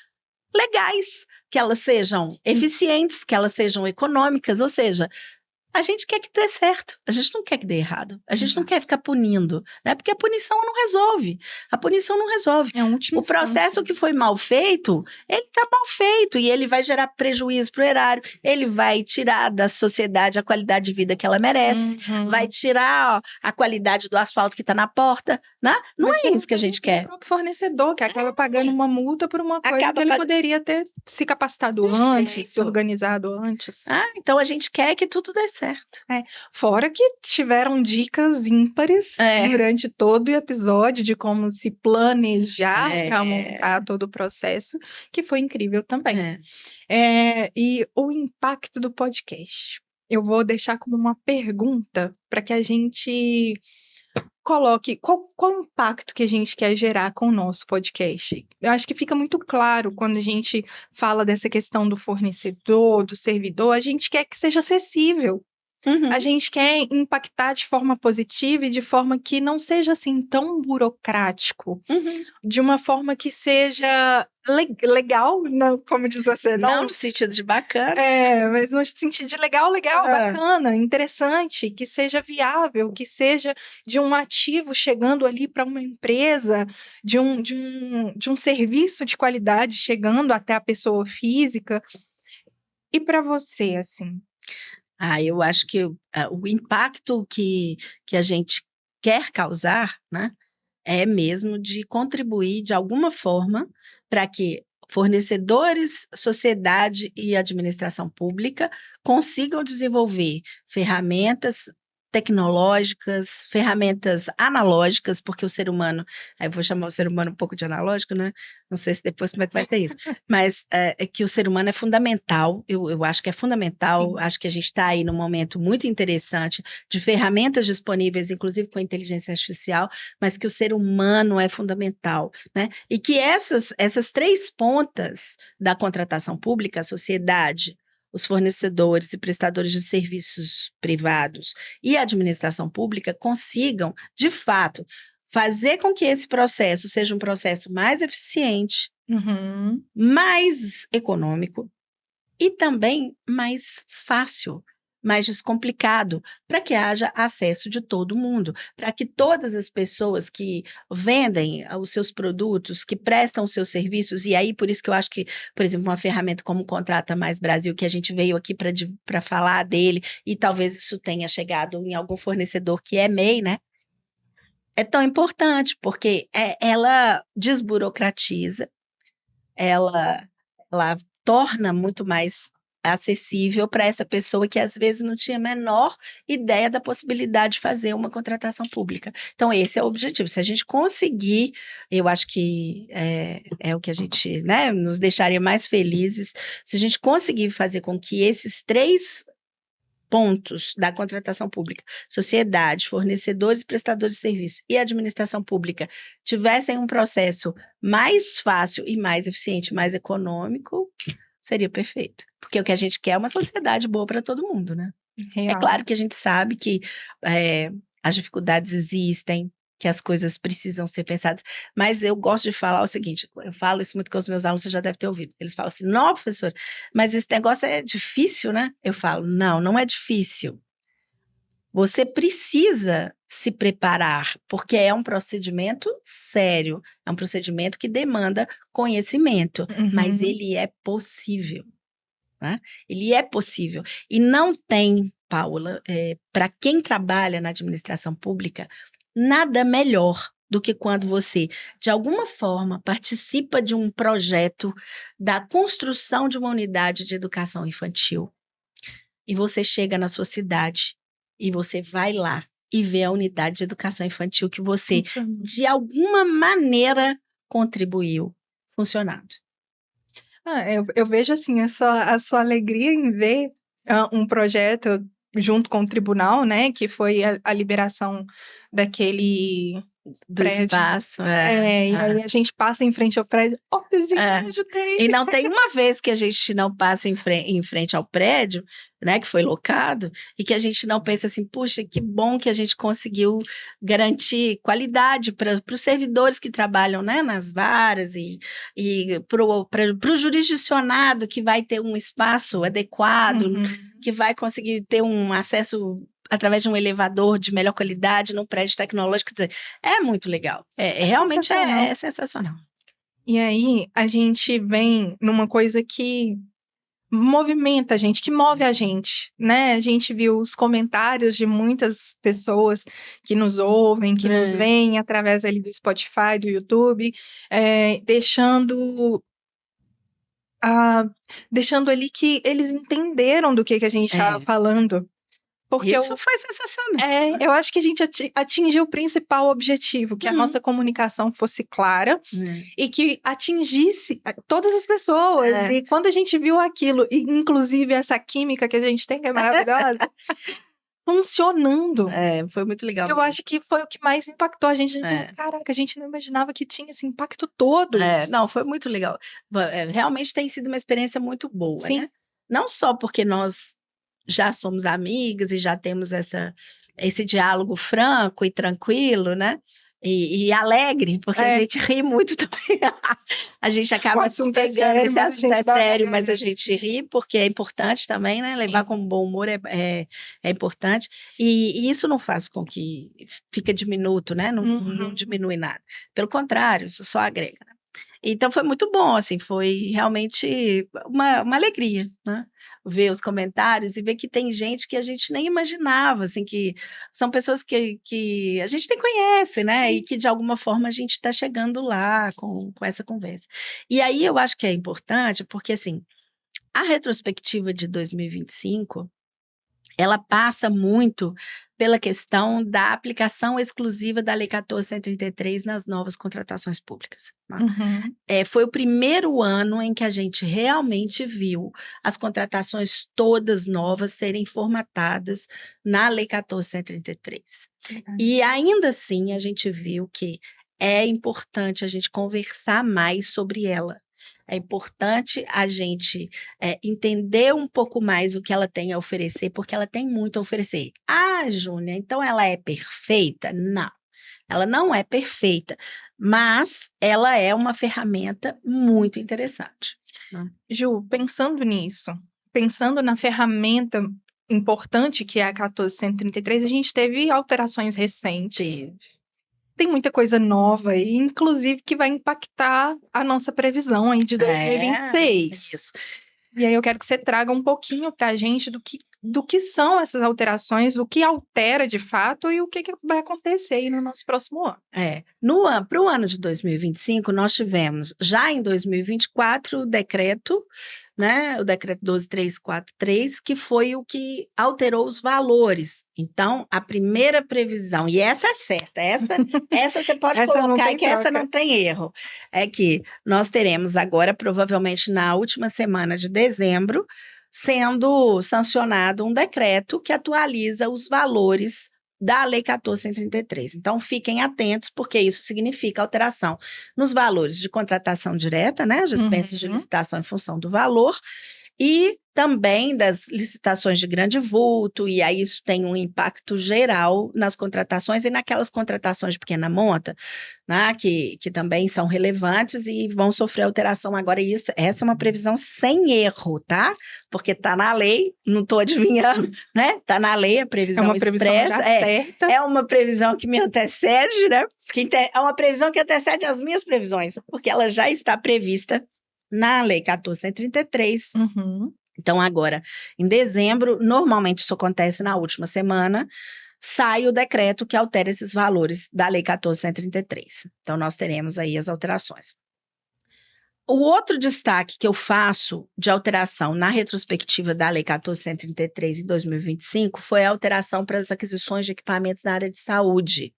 legais, que elas sejam eficientes, que elas sejam econômicas, ou seja, a gente quer que dê certo, a gente não quer que dê errado, a gente não quer ficar punindo, né? Porque a punição não resolve, o processo que foi mal feito, ele está mal feito e ele vai gerar prejuízo para o erário, ele vai tirar da sociedade a qualidade de vida que ela merece, vai tirar a qualidade do asfalto que está na porta, né? Não é isso que a gente quer. O próprio fornecedor que acaba pagando uma multa por uma coisa que ele poderia ter se capacitado antes, se organizado antes. Então a gente quer que tudo dê certo. Fora que tiveram dicas ímpares durante todo o episódio de como se planejar para montar todo o processo, que foi incrível também. E o impacto do podcast. Eu vou deixar como uma pergunta para que a gente coloque qual o impacto que a gente quer gerar com o nosso podcast. Eu acho que fica muito claro quando a gente fala dessa questão do fornecedor, do servidor, a gente quer que seja acessível. A gente quer impactar de forma positiva e de forma que não seja assim tão burocrático, de uma forma que seja legal, não, como diz você, não no sentido de bacana, mas no sentido de legal, bacana, interessante, que seja viável, que seja de um ativo chegando ali para uma empresa, de um serviço de qualidade chegando até a pessoa física. E para você, assim? Eu acho que o impacto que a gente quer causar, né, é mesmo de contribuir de alguma forma para que fornecedores, sociedade e administração pública consigam desenvolver ferramentas tecnológicas, ferramentas analógicas, porque o ser humano, aí eu vou chamar o ser humano um pouco de analógico, né? Não sei se depois como é que vai ser isso, mas é que o ser humano é fundamental, eu acho que é fundamental, Sim. acho que a gente está aí num momento muito interessante de ferramentas disponíveis, inclusive com a inteligência artificial, mas que o ser humano é fundamental, né? E que essas três pontas da contratação pública, a sociedade, os fornecedores e prestadores de serviços privados e a administração pública consigam, de fato, fazer com que esse processo seja um processo mais eficiente, Uhum. mais econômico e também mais fácil, mais descomplicado, para que haja acesso de todo mundo, para que todas as pessoas que vendem os seus produtos, que prestam os seus serviços, e aí por isso que eu acho que, por exemplo, uma ferramenta como o Contrata Mais Brasil, que a gente veio aqui para falar dele, e talvez isso tenha chegado em algum fornecedor que é MEI, né? É tão importante, porque ela desburocratiza, ela torna muito mais acessível para essa pessoa que às vezes não tinha a menor ideia da possibilidade de fazer uma contratação pública. Então, esse é o objetivo. Se a gente conseguir, eu acho que é o que a gente, né, nos deixaria mais felizes, se a gente conseguir fazer com que esses três pontos da contratação pública, sociedade, fornecedores e prestadores de serviço e administração pública, tivessem um processo mais fácil e mais eficiente, mais econômico, seria perfeito. Porque o que a gente quer é uma sociedade boa para todo mundo, né? É Real. claro que a gente sabe que as dificuldades existem, que as coisas precisam ser pensadas, mas eu gosto de falar o seguinte, eu falo isso muito com os meus alunos, você já deve ter ouvido, eles falam assim, não, professor, mas esse negócio é difícil, né? Eu falo, não, não é difícil. Você precisa se preparar, porque é um procedimento sério, é um procedimento que demanda conhecimento, mas Uhum. ele é possível. Né? Ele é possível. E não tem, Paula, para quem trabalha na administração pública, nada melhor do que quando você, de alguma forma, participa de um projeto da construção de uma unidade de educação infantil e você chega na sua cidade e você vai lá e vê a unidade de educação infantil que você, Funcionou. de alguma maneira, contribuiu funcionando. Eu vejo assim a sua alegria em ver um projeto junto com o tribunal, né, que foi a liberação daquele Do prédio. espaço. E aí a gente passa em frente ao prédio. Olha, gente, eu ajudei. E não tem uma vez que a gente não passa em frente ao prédio, né, que foi locado, e que a gente não pensa assim, puxa, que bom que a gente conseguiu garantir qualidade para os servidores que trabalham, né, nas varas e para o jurisdicionado que vai ter um espaço adequado, Uhum. que vai conseguir ter um acesso através de um elevador de melhor qualidade num prédio tecnológico. Quer dizer, é muito legal. Realmente sensacional. é sensacional. E aí a gente vem numa coisa que movimenta a gente, que move a gente, né? A gente viu os comentários de muitas pessoas que nos ouvem, que nos veem através ali do Spotify, do YouTube, deixando ali que eles entenderam do que a gente estava falando. Porque Isso foi sensacional. eu acho que a gente atingiu o principal objetivo, que a nossa comunicação fosse clara e que atingisse todas as pessoas. E quando a gente viu aquilo, e inclusive essa química que a gente tem, que é maravilhosa, funcionando. Foi muito legal. Eu acho que foi o que mais impactou a gente. Caraca, a gente não imaginava que tinha esse impacto todo. Não, foi muito legal. Realmente tem sido uma experiência muito boa, Sim. né? Não só porque nós já somos amigas e já temos esse diálogo franco e tranquilo, né? E alegre, porque a gente ri muito também. A gente acaba se pegando, esse assunto é sério, mas a gente ri porque é importante também, né? Levar com bom humor é importante. E isso não faz com que fique diminuto, né? Não diminui nada. Pelo contrário, isso só agrega, né? Então foi muito bom, assim, foi realmente uma alegria, né? Ver os comentários e ver que tem gente que a gente nem imaginava, assim, que são pessoas que a gente nem conhece, né? E que de alguma forma a gente está chegando lá com essa conversa. E aí eu acho que é importante, porque assim, a retrospectiva de 2025, ela passa muito pela questão da aplicação exclusiva da Lei 14.133 nas novas contratações públicas. Tá? Uhum. Foi o primeiro ano em que a gente realmente viu as contratações todas novas serem formatadas na Lei 14.133. E ainda assim a gente viu que é importante a gente conversar mais sobre ela. É importante a gente entender um pouco mais o que ela tem a oferecer, porque ela tem muito a oferecer. Ah, Júnia, então ela é perfeita? Não, ela não é perfeita, mas ela é uma ferramenta muito interessante. Ju, pensando nisso, pensando na ferramenta importante que é a 14.133, a gente teve alterações recentes. Tem muita coisa nova aí, inclusive que vai impactar a nossa previsão aí de 2026. Isso. E aí eu quero que você traga um pouquinho para a gente do que são essas alterações, o que altera de fato e o que vai acontecer aí no nosso próximo ano. Para o ano de 2025, nós tivemos já em 2024 o decreto, né, o decreto 12.343, que foi o que alterou os valores. Então, a primeira previsão, e essa é certa, essa você pode colocar que essa não tem erro, é que nós teremos agora, provavelmente na última semana de dezembro, sendo sancionado um decreto que atualiza os valores da Lei 14.133. Então, fiquem atentos, porque isso significa alteração nos valores de contratação direta, né, as dispensas de licitação em função do valor, e também das licitações de grande vulto, e aí isso tem um impacto geral nas contratações e naquelas contratações de pequena monta, né, que também são relevantes e vão sofrer alteração agora. Essa é uma previsão sem erro, tá? Porque está na lei, não estou adivinhando, né? Está na lei a previsão expressa. É uma previsão que me antecede, né? É uma previsão que antecede as minhas previsões, porque ela já está prevista na Lei 14.133. Então, agora, em dezembro, normalmente isso acontece na última semana, sai o decreto que altera esses valores da Lei 14.133. Então, nós teremos aí as alterações. O outro destaque que eu faço de alteração na retrospectiva da Lei 14.133 em 2025 foi a alteração para as aquisições de equipamentos na área de saúde,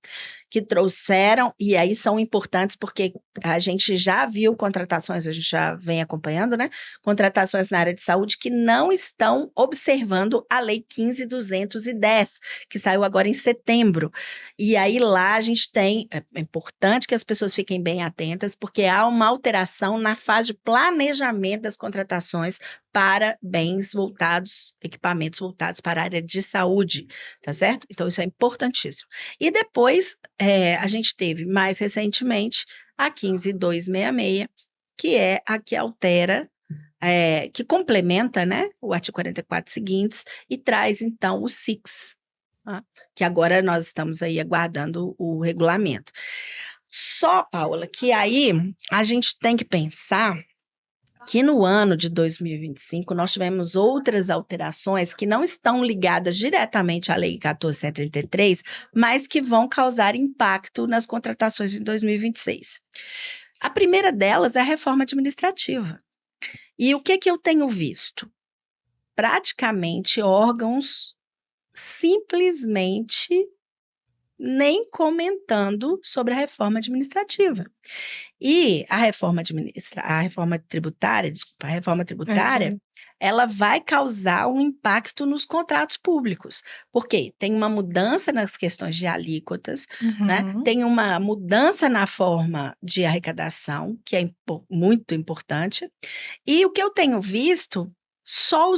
que trouxeram, e aí são importantes porque a gente já viu contratações, a gente já vem acompanhando, né? Contratações na área de saúde que não estão observando a Lei 15.210, que saiu agora em setembro. E aí lá a gente tem, é importante que as pessoas fiquem bem atentas, porque há uma alteração na fase de planejamento das contratações para bens voltados, equipamentos voltados para a área de saúde, tá certo? Então, isso é importantíssimo. E depois, a gente teve, mais recentemente, a 15.266, que é a que altera, que complementa, né, o artigo 44 seguintes e traz, então, o SIX, tá? Que agora nós estamos aí aguardando o regulamento. Só, Paula, que aí a gente tem que pensar que no ano de 2025 nós tivemos outras alterações que não estão ligadas diretamente à Lei 14.133, mas que vão causar impacto nas contratações de 2026. A primeira delas é a reforma administrativa. E o que eu tenho visto? Praticamente órgãos simplesmente nem comentando sobre a reforma administrativa. E a reforma tributária, ela vai causar um impacto nos contratos públicos, porque tem uma mudança nas questões de alíquotas, né? Tem uma mudança na forma de arrecadação, que é muito importante, e o que eu tenho visto, só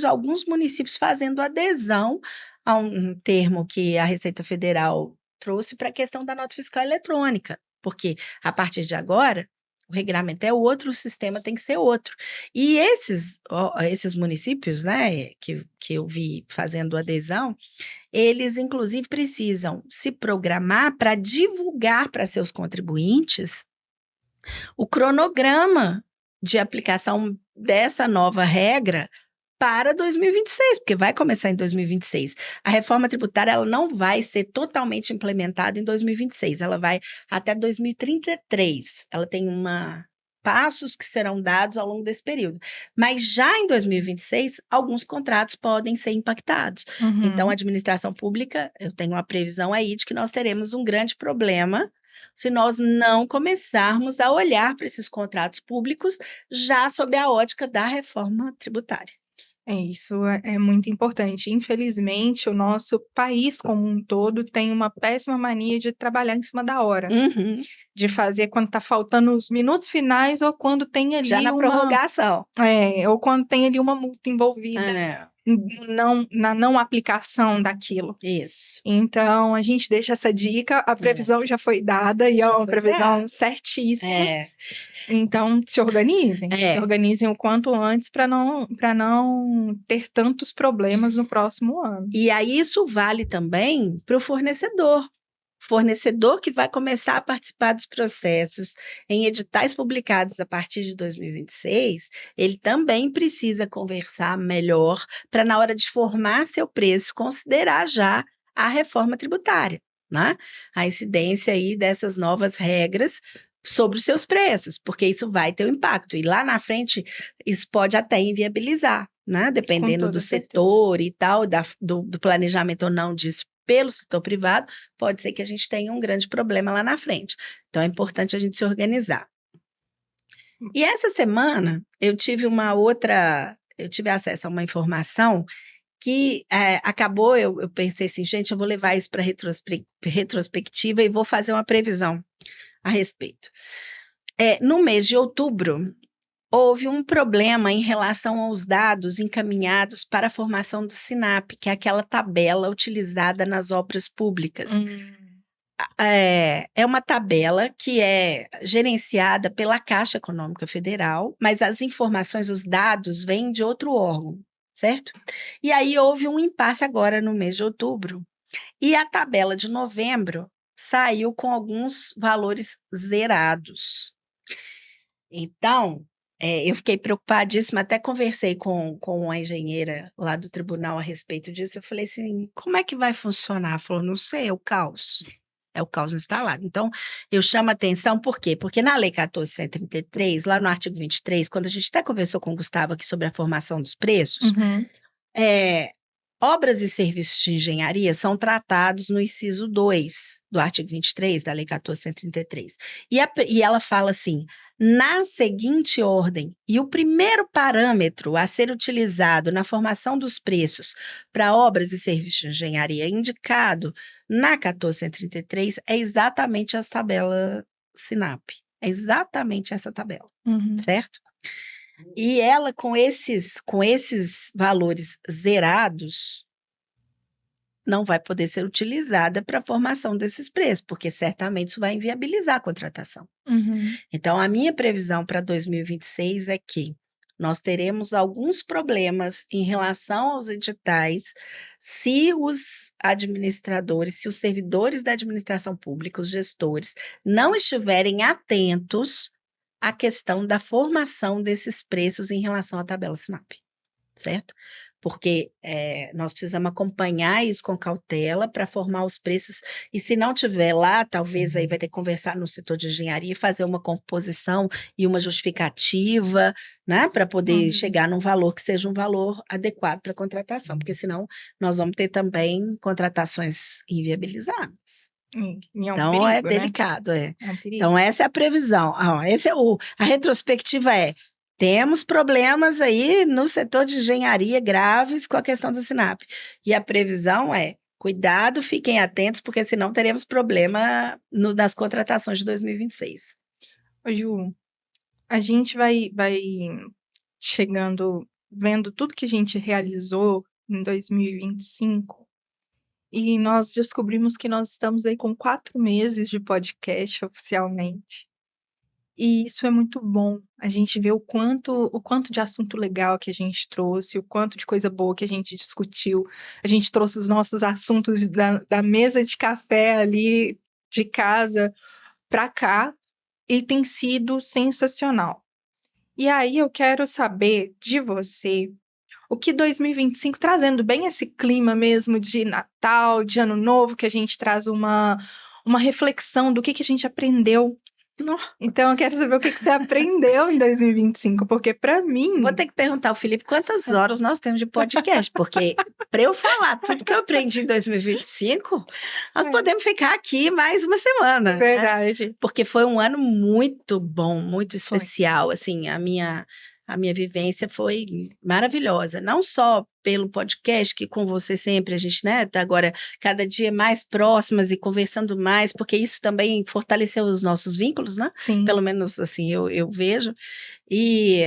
alguns municípios fazendo adesão a um termo que a Receita Federal trouxe para a questão da nota fiscal eletrônica, porque a partir de agora o regulamento é outro, o sistema tem que ser outro. E esses municípios, né, que eu vi fazendo adesão, eles inclusive precisam se programar para divulgar para seus contribuintes o cronograma de aplicação dessa nova regra para 2026, porque vai começar em 2026. A reforma tributária ela não vai ser totalmente implementada em 2026, ela vai até 2033. Ela tem uma passos que serão dados ao longo desse período. Mas já em 2026, alguns contratos podem ser impactados. Então, a administração pública, eu tenho uma previsão aí de que nós teremos um grande problema se nós não começarmos a olhar para esses contratos públicos já sob a ótica da reforma tributária. Isso é muito importante. Infelizmente, o nosso país como um todo tem uma péssima mania de trabalhar em cima da hora, de fazer quando está faltando os minutos finais ou quando tem ali já na prorrogação. Ou quando tem ali uma multa envolvida. Na não aplicação daquilo. Isso. Então, a gente deixa essa dica, a previsão já foi dada e é uma previsão certíssima. Então, se organizem o quanto antes para não ter tantos problemas no próximo ano. E aí isso vale também para o fornecedor. Fornecedor que vai começar a participar dos processos em editais publicados a partir de 2026, ele também precisa conversar melhor para, na hora de formar seu preço, considerar já a reforma tributária, né? A incidência aí dessas novas regras sobre os seus preços, porque isso vai ter um impacto. E lá na frente, isso pode até inviabilizar, né? Dependendo do setor e tal, do planejamento ou não disso pelo setor privado, pode ser que a gente tenha um grande problema lá na frente. Então, é importante a gente se organizar. E essa semana, eu tive acesso a uma informação que acabou, eu pensei assim, gente, eu vou levar isso para retrospectiva e vou fazer uma previsão a respeito. No mês de outubro, houve um problema em relação aos dados encaminhados para a formação do SINAP, que é aquela tabela utilizada nas obras públicas. É uma tabela que é gerenciada pela Caixa Econômica Federal, mas as informações, os dados, vêm de outro órgão, certo? E aí houve um impasse agora no mês de outubro, e a tabela de novembro saiu com alguns valores zerados. Então, eu fiquei preocupadíssima, até conversei com a engenheira lá do tribunal a respeito disso. Eu falei assim, como é que vai funcionar? Ela falou, não sei, é o caos instalado. Então, eu chamo a atenção, por quê? Porque na Lei 14.133, lá no artigo 23, quando a gente até conversou com o Gustavo aqui sobre a formação dos preços, obras e serviços de engenharia são tratados no inciso 2 do artigo 23 da Lei 14.133. E ela fala assim, na seguinte ordem, e o primeiro parâmetro a ser utilizado na formação dos preços para obras e serviços de engenharia indicado na 14.133 é exatamente essa tabela SINAP. É exatamente essa tabela, certo? E ela, com esses valores zerados, não vai poder ser utilizada para a formação desses preços, porque certamente isso vai inviabilizar a contratação. Então, a minha previsão para 2026 é que nós teremos alguns problemas em relação aos editais se os administradores, se os servidores da administração pública, os gestores, não estiverem atentos a questão da formação desses preços em relação à tabela SINAP, certo? Porque nós precisamos acompanhar isso com cautela para formar os preços, e se não tiver lá, talvez aí vai ter que conversar no setor de engenharia, fazer uma composição e uma justificativa, né, para poder chegar num valor que seja um valor adequado para a contratação, porque senão nós vamos ter também contratações inviabilizadas. Então, perigo, é delicado, né? Então, essa é a previsão. A retrospectiva temos problemas aí no setor de engenharia graves com a questão do SINAP. E a previsão cuidado, fiquem atentos, porque senão teremos problema nas contratações de 2026. Ô, Ju, a gente vai chegando, vendo tudo que a gente realizou em 2025, e nós descobrimos que nós estamos aí com 4 meses de podcast oficialmente. E isso é muito bom. A gente vê o quanto de assunto legal que a gente trouxe, o quanto de coisa boa que a gente discutiu. A gente trouxe os nossos assuntos da mesa de café ali de casa para cá e tem sido sensacional. E aí eu quero saber de você o que 2025, trazendo bem esse clima mesmo de Natal, de Ano Novo, que a gente traz uma reflexão do que a gente aprendeu Não. Então, eu quero saber o que você aprendeu em 2025, porque para mim... Vou ter que perguntar ao Felipe quantas horas nós temos de podcast, porque para eu falar tudo que eu aprendi em 2025, nós podemos ficar aqui mais uma semana. Né? Verdade. Porque foi um ano muito bom, muito Foi. especial. Assim, a minha vivência foi maravilhosa. Não só pelo podcast, que com você sempre a gente, né, tá agora cada dia mais próximas e conversando mais, porque isso também fortaleceu os nossos vínculos, né? Sim. Pelo menos assim eu vejo. E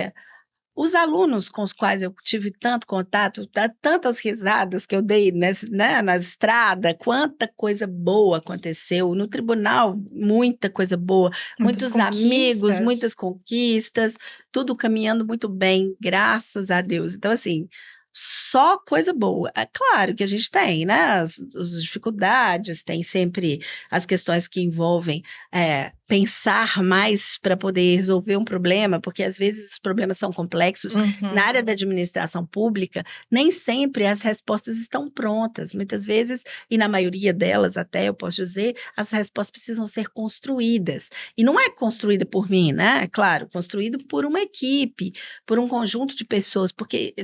os alunos com os quais eu tive tanto contato, tantas risadas que eu dei né, na estrada, quanta coisa boa aconteceu. No tribunal, muita coisa boa, muitos amigos, muitas conquistas, tudo caminhando muito bem, graças a Deus. Então, assim, só coisa boa. É claro que a gente tem, né, as dificuldades, tem sempre as questões que envolvem pensar mais para poder resolver um problema, porque às vezes os problemas são complexos. Na área da administração pública, nem sempre as respostas estão prontas. Muitas vezes, e na maioria delas até, eu posso dizer, as respostas precisam ser construídas. E não é construída por mim, né? Claro, construído por uma equipe, por um conjunto de pessoas, porque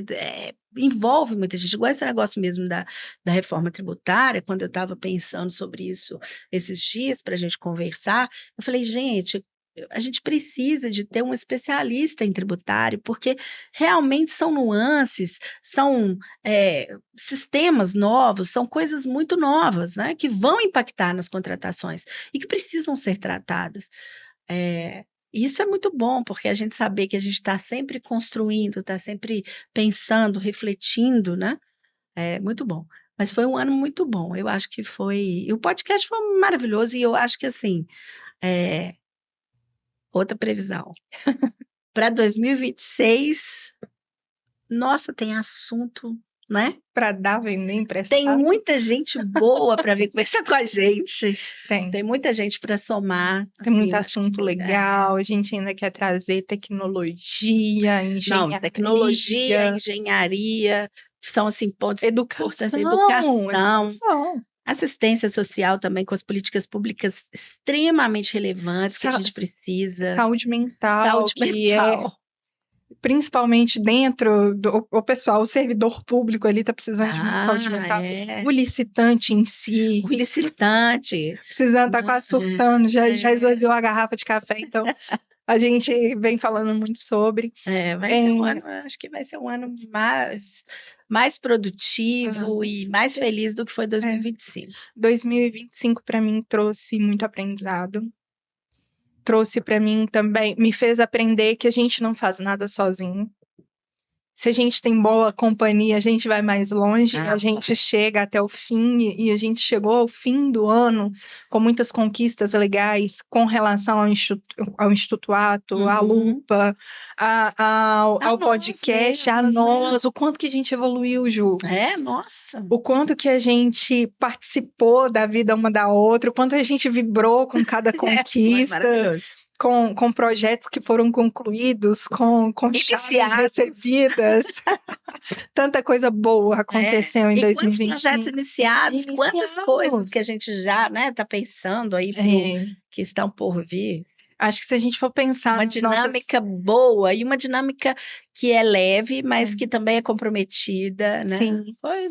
envolve muita gente, igual esse negócio mesmo da reforma tributária. Quando eu estava pensando sobre isso esses dias para a gente conversar, eu falei, gente, a gente precisa de ter um especialista em tributário, porque realmente são nuances, são sistemas novos, são coisas muito novas, né, que vão impactar nas contratações e que precisam ser tratadas. Isso é muito bom, porque a gente saber que a gente está sempre construindo, está sempre pensando, refletindo, né? É muito bom. Mas foi um ano muito bom. Eu acho que foi. E o podcast foi maravilhoso, e eu acho que, assim, outra previsão. Para 2026, nossa, tem assunto, né? Para dar, vender, emprestar. Tem muita gente boa para vir conversar com a gente. Tem. Tem muita gente para somar. Tem muito assunto legal. A gente ainda quer trazer tecnologia, engenharia. Não, tecnologia, engenharia, são assim pontos importantes. Educação. Assistência social também, com as políticas públicas extremamente relevantes que a gente precisa. Saúde mental. Principalmente dentro do o pessoal, o servidor público ali está precisando de muita saúde mental. O licitante em si. O licitante. Precisando, está quase surtando, já esvaziou a garrafa de café, então a gente vem falando muito sobre. Vai ser um ano, acho que vai ser um ano mais produtivo e mais feliz do que foi 2025. 2025 para mim trouxe muito aprendizado. Trouxe para mim também, me fez aprender que a gente não faz nada sozinho. Se a gente tem boa companhia, a gente vai mais longe, a gente chega até o fim, e a gente chegou ao fim do ano com muitas conquistas legais com relação ao Instituto Ato, à Lupa, ao podcast, a nós, o quanto que a gente evoluiu, Ju. Nossa! O quanto que a gente participou da vida uma da outra, o quanto a gente vibrou com cada conquista. Com projetos que foram concluídos, com chaves recebidas. Tanta coisa boa aconteceu em 2020. Quantos projetos iniciados, quantas coisas que a gente já está pensando aí que estão por vir. Acho que se a gente for pensar... Uma dinâmica boa e uma dinâmica que é leve, mas que também é comprometida, né? Sim. Foi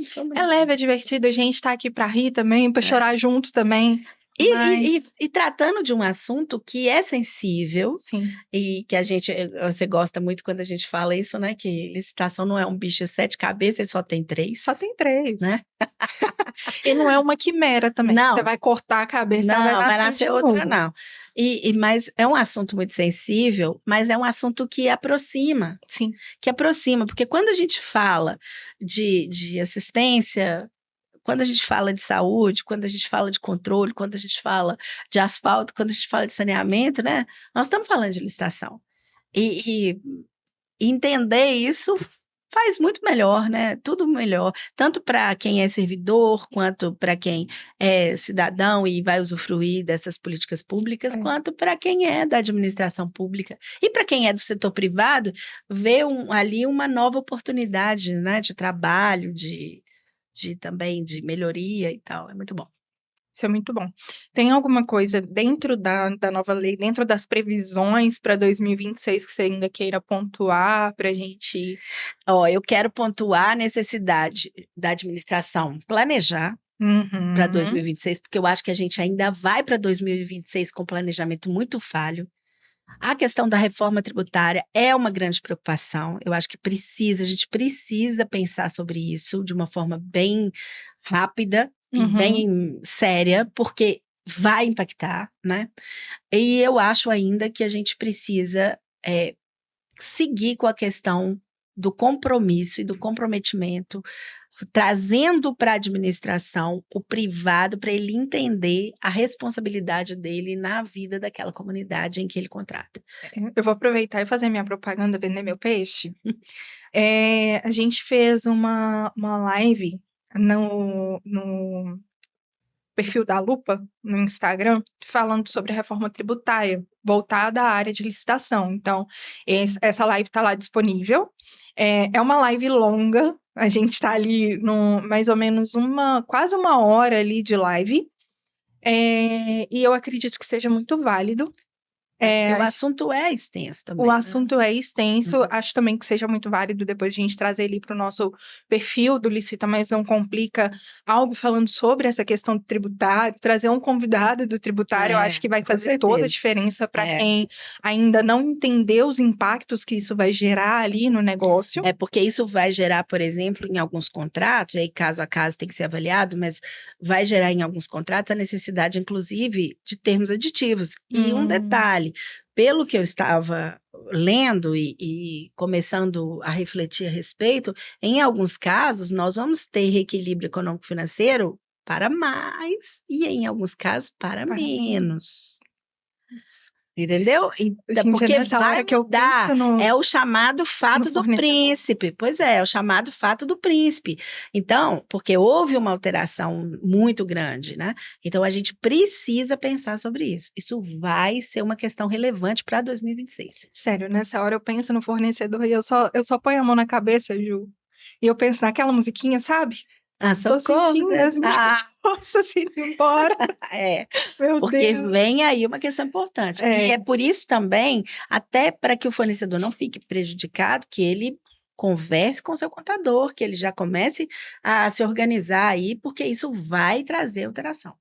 leve, é divertido. A gente está aqui para rir também, para chorar junto também. E tratando de um assunto que é sensível. Sim. E que você gosta muito quando a gente fala isso, né? Que licitação não é um bicho de 7 cabeças, ele só tem 3. Só tem 3. Né? E não é uma quimera também. Não. Você vai cortar a cabeça, não vai nascer outra, não. Mas é um assunto muito sensível, mas é um assunto que aproxima. Sim. Que aproxima, porque quando a gente fala de assistência, quando a gente fala de saúde, quando a gente fala de controle, quando a gente fala de asfalto, quando a gente fala de saneamento, né? Nós estamos falando de licitação. E entender isso faz muito melhor, né? Tudo melhor, tanto para quem é servidor, quanto para quem é cidadão e vai usufruir dessas políticas públicas, quanto para quem é da administração pública. E para quem é do setor privado, vê ali uma nova oportunidade, né? De trabalho, também de melhoria e tal. É muito bom. Isso é muito bom. Tem alguma coisa dentro da nova lei, dentro das previsões para 2026 que você ainda queira pontuar para a gente? Ó, eu quero pontuar a necessidade da administração planejar para Uhum, 2026, porque eu acho que a gente ainda vai para 2026 com planejamento muito falho. A questão da reforma tributária é uma grande preocupação. Eu acho que a gente precisa pensar sobre isso de uma forma bem rápida e uhum. bem séria, porque vai impactar, né? E eu acho ainda que a gente precisa seguir com a questão do compromisso e do comprometimento, trazendo para a administração o privado para ele entender a responsabilidade dele na vida daquela comunidade em que ele contrata. Eu vou aproveitar e fazer minha propaganda, vender meu peixe. A gente fez uma live no perfil da Lupa, no Instagram, falando sobre a reforma tributária, voltada à área de licitação. Então, essa live está lá disponível. É uma live longa, a gente está ali mais ou menos quase uma hora ali de live. E eu acredito que seja muito válido. Porque o assunto é extenso O também, né? assunto é extenso, acho também que seja muito válido depois a gente trazer ele para o nosso perfil do Licita, mas não complica, algo falando sobre essa questão do tributário, trazer um convidado do tributário, eu acho que vai Com fazer toda a certeza. diferença para quem ainda não entendeu os impactos que isso vai gerar ali no negócio. Porque isso vai gerar, por exemplo, em alguns contratos, e aí caso a caso tem que ser avaliado, mas vai gerar em alguns contratos a necessidade, inclusive, de termos aditivos. E um detalhe, pelo que eu estava lendo e começando a refletir a respeito, em alguns casos nós vamos ter reequilíbrio econômico-financeiro para mais e em alguns casos para menos. Entendeu? Gente, Porque é nessa hora que eu mudar, penso é o chamado fato do fornecedor. príncipe. Pois é o chamado fato do príncipe. Então, porque houve uma alteração muito grande, né? Então, a gente precisa pensar sobre isso. Isso vai ser uma questão relevante para 2026. Sério, nessa hora eu penso no fornecedor e eu só ponho a mão na cabeça, Ju. E eu penso naquela musiquinha, sabe? Tô Socorro, sentindo né? as minhas forças indo embora. Meu Porque Deus. vem aí uma questão importante. E é por isso também, até para que o fornecedor não fique prejudicado, que ele converse com seu contador, que ele já comece a se organizar aí, porque isso vai trazer alteração.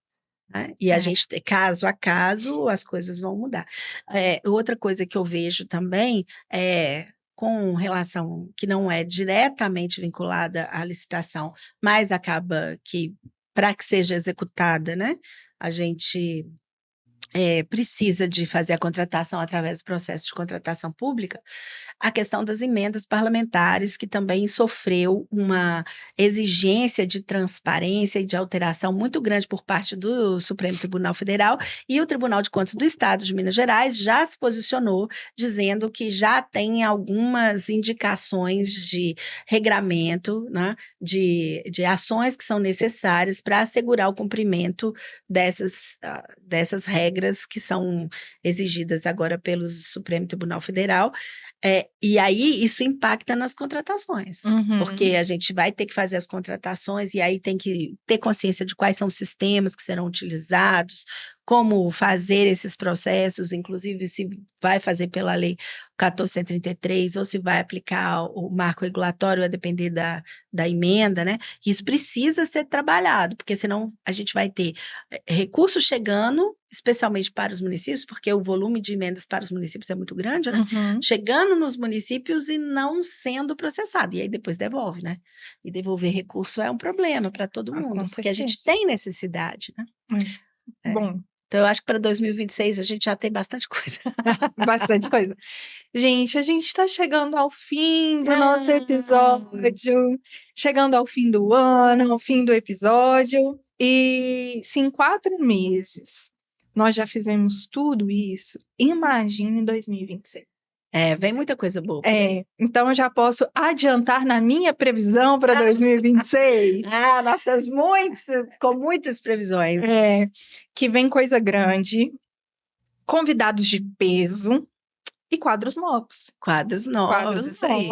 Né? E a gente, caso a caso, as coisas vão mudar. Outra coisa que eu vejo também é com relação que não é diretamente vinculada à licitação, mas acaba que, para que seja executada, né, a gente precisa de fazer a contratação através do processo de contratação pública, a questão das emendas parlamentares, que também sofreu uma exigência de transparência e de alteração muito grande por parte do Supremo Tribunal Federal, e o Tribunal de Contas do Estado de Minas Gerais já se posicionou dizendo que já tem algumas indicações de regramento, né, de ações que são necessárias para assegurar o cumprimento dessas regras que são exigidas agora pelo Supremo Tribunal Federal. E aí isso impacta nas contratações, porque a gente vai ter que fazer as contratações e aí tem que ter consciência de quais são os sistemas que serão utilizados, como fazer esses processos, inclusive se vai fazer pela lei 1433 ou se vai aplicar o marco regulatório a depender da emenda, né? Isso precisa ser trabalhado, porque senão a gente vai ter recursos chegando, especialmente para os municípios, porque o volume de emendas para os municípios é muito grande, né? Chegando nos municípios e não sendo processado, e aí depois devolve, né? E devolver recurso é um problema para todo mundo, porque a gente tem necessidade, né? Bom. Então, eu acho que para 2026 a gente já tem bastante coisa. Bastante coisa. Gente, a gente está chegando ao fim do nosso episódio, chegando ao fim do ano, ao fim do episódio, e se em 4 meses nós já fizemos tudo isso, imagine em 2026. Vem muita coisa boa. Então eu já posso adiantar na minha previsão para 2026. Nós estamos com muitas previsões. Que vem coisa grande, convidados de peso e quadros novos. Quadros novos, isso aí.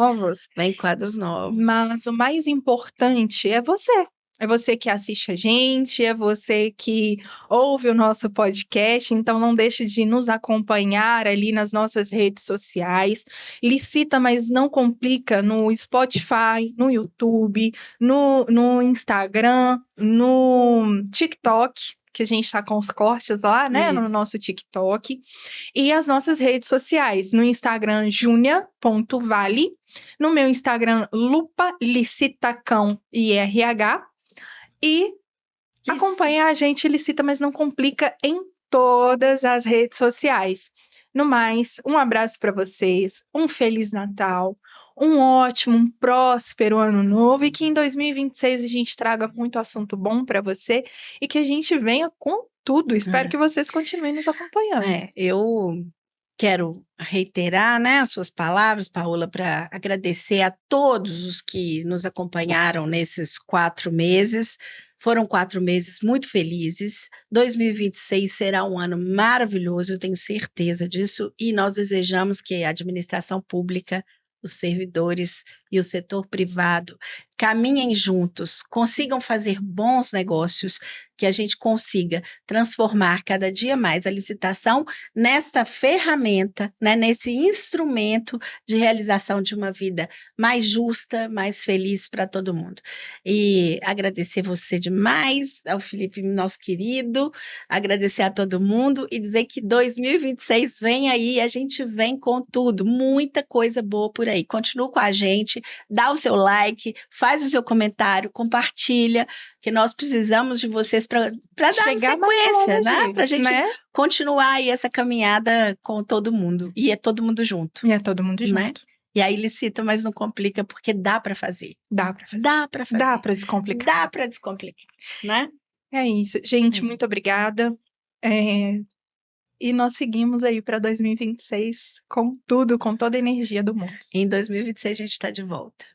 Vem quadros novos. Mas o mais importante é você. É você que assiste a gente, é você que ouve o nosso podcast, então não deixe de nos acompanhar ali nas nossas redes sociais. Licita, mas não complica no Spotify, no YouTube, no Instagram, no TikTok, que a gente está com os cortes lá, né, no Isso. nosso TikTok. E as nossas redes sociais, no Instagram, junia.vale, no meu Instagram, Lupa Licitacão IRH. E acompanha a gente, Licita, mas não complica em todas as redes sociais. No mais, um abraço para vocês, um Feliz Natal, um ótimo, um próspero ano novo e que em 2026 a gente traga muito assunto bom para você e que a gente venha com tudo. Espero que vocês continuem nos acompanhando. Eu quero reiterar, né, as suas palavras, Paola, para agradecer a todos os que nos acompanharam nesses 4 meses. Foram 4 meses muito felizes. 2026 será um ano maravilhoso, eu tenho certeza disso, e nós desejamos que a administração pública, os servidores e o setor privado caminhem juntos, consigam fazer bons negócios, que a gente consiga transformar cada dia mais a licitação nesta ferramenta, né, nesse instrumento de realização de uma vida mais justa, mais feliz para todo mundo. E agradecer você demais, ao Felipe, nosso querido, agradecer a todo mundo e dizer que 2026 vem aí, a gente vem com tudo, muita coisa boa por aí. Continua com a gente, dá o seu like, faz o seu comentário, compartilha, que nós precisamos de vocês para dar Chegar mais sequência, longe, né? Para a gente continuar aí essa caminhada com todo mundo. E é todo mundo junto. E é todo mundo né? junto. E aí licita, mas não complica, porque dá para fazer. Dá para fazer. Dá para fazer. Dá para descomplicar. Dá para descomplicar, né? É isso. Gente, muito obrigada. E nós seguimos aí para 2026 com tudo, com toda a energia do mundo. Em 2026 a gente está de volta.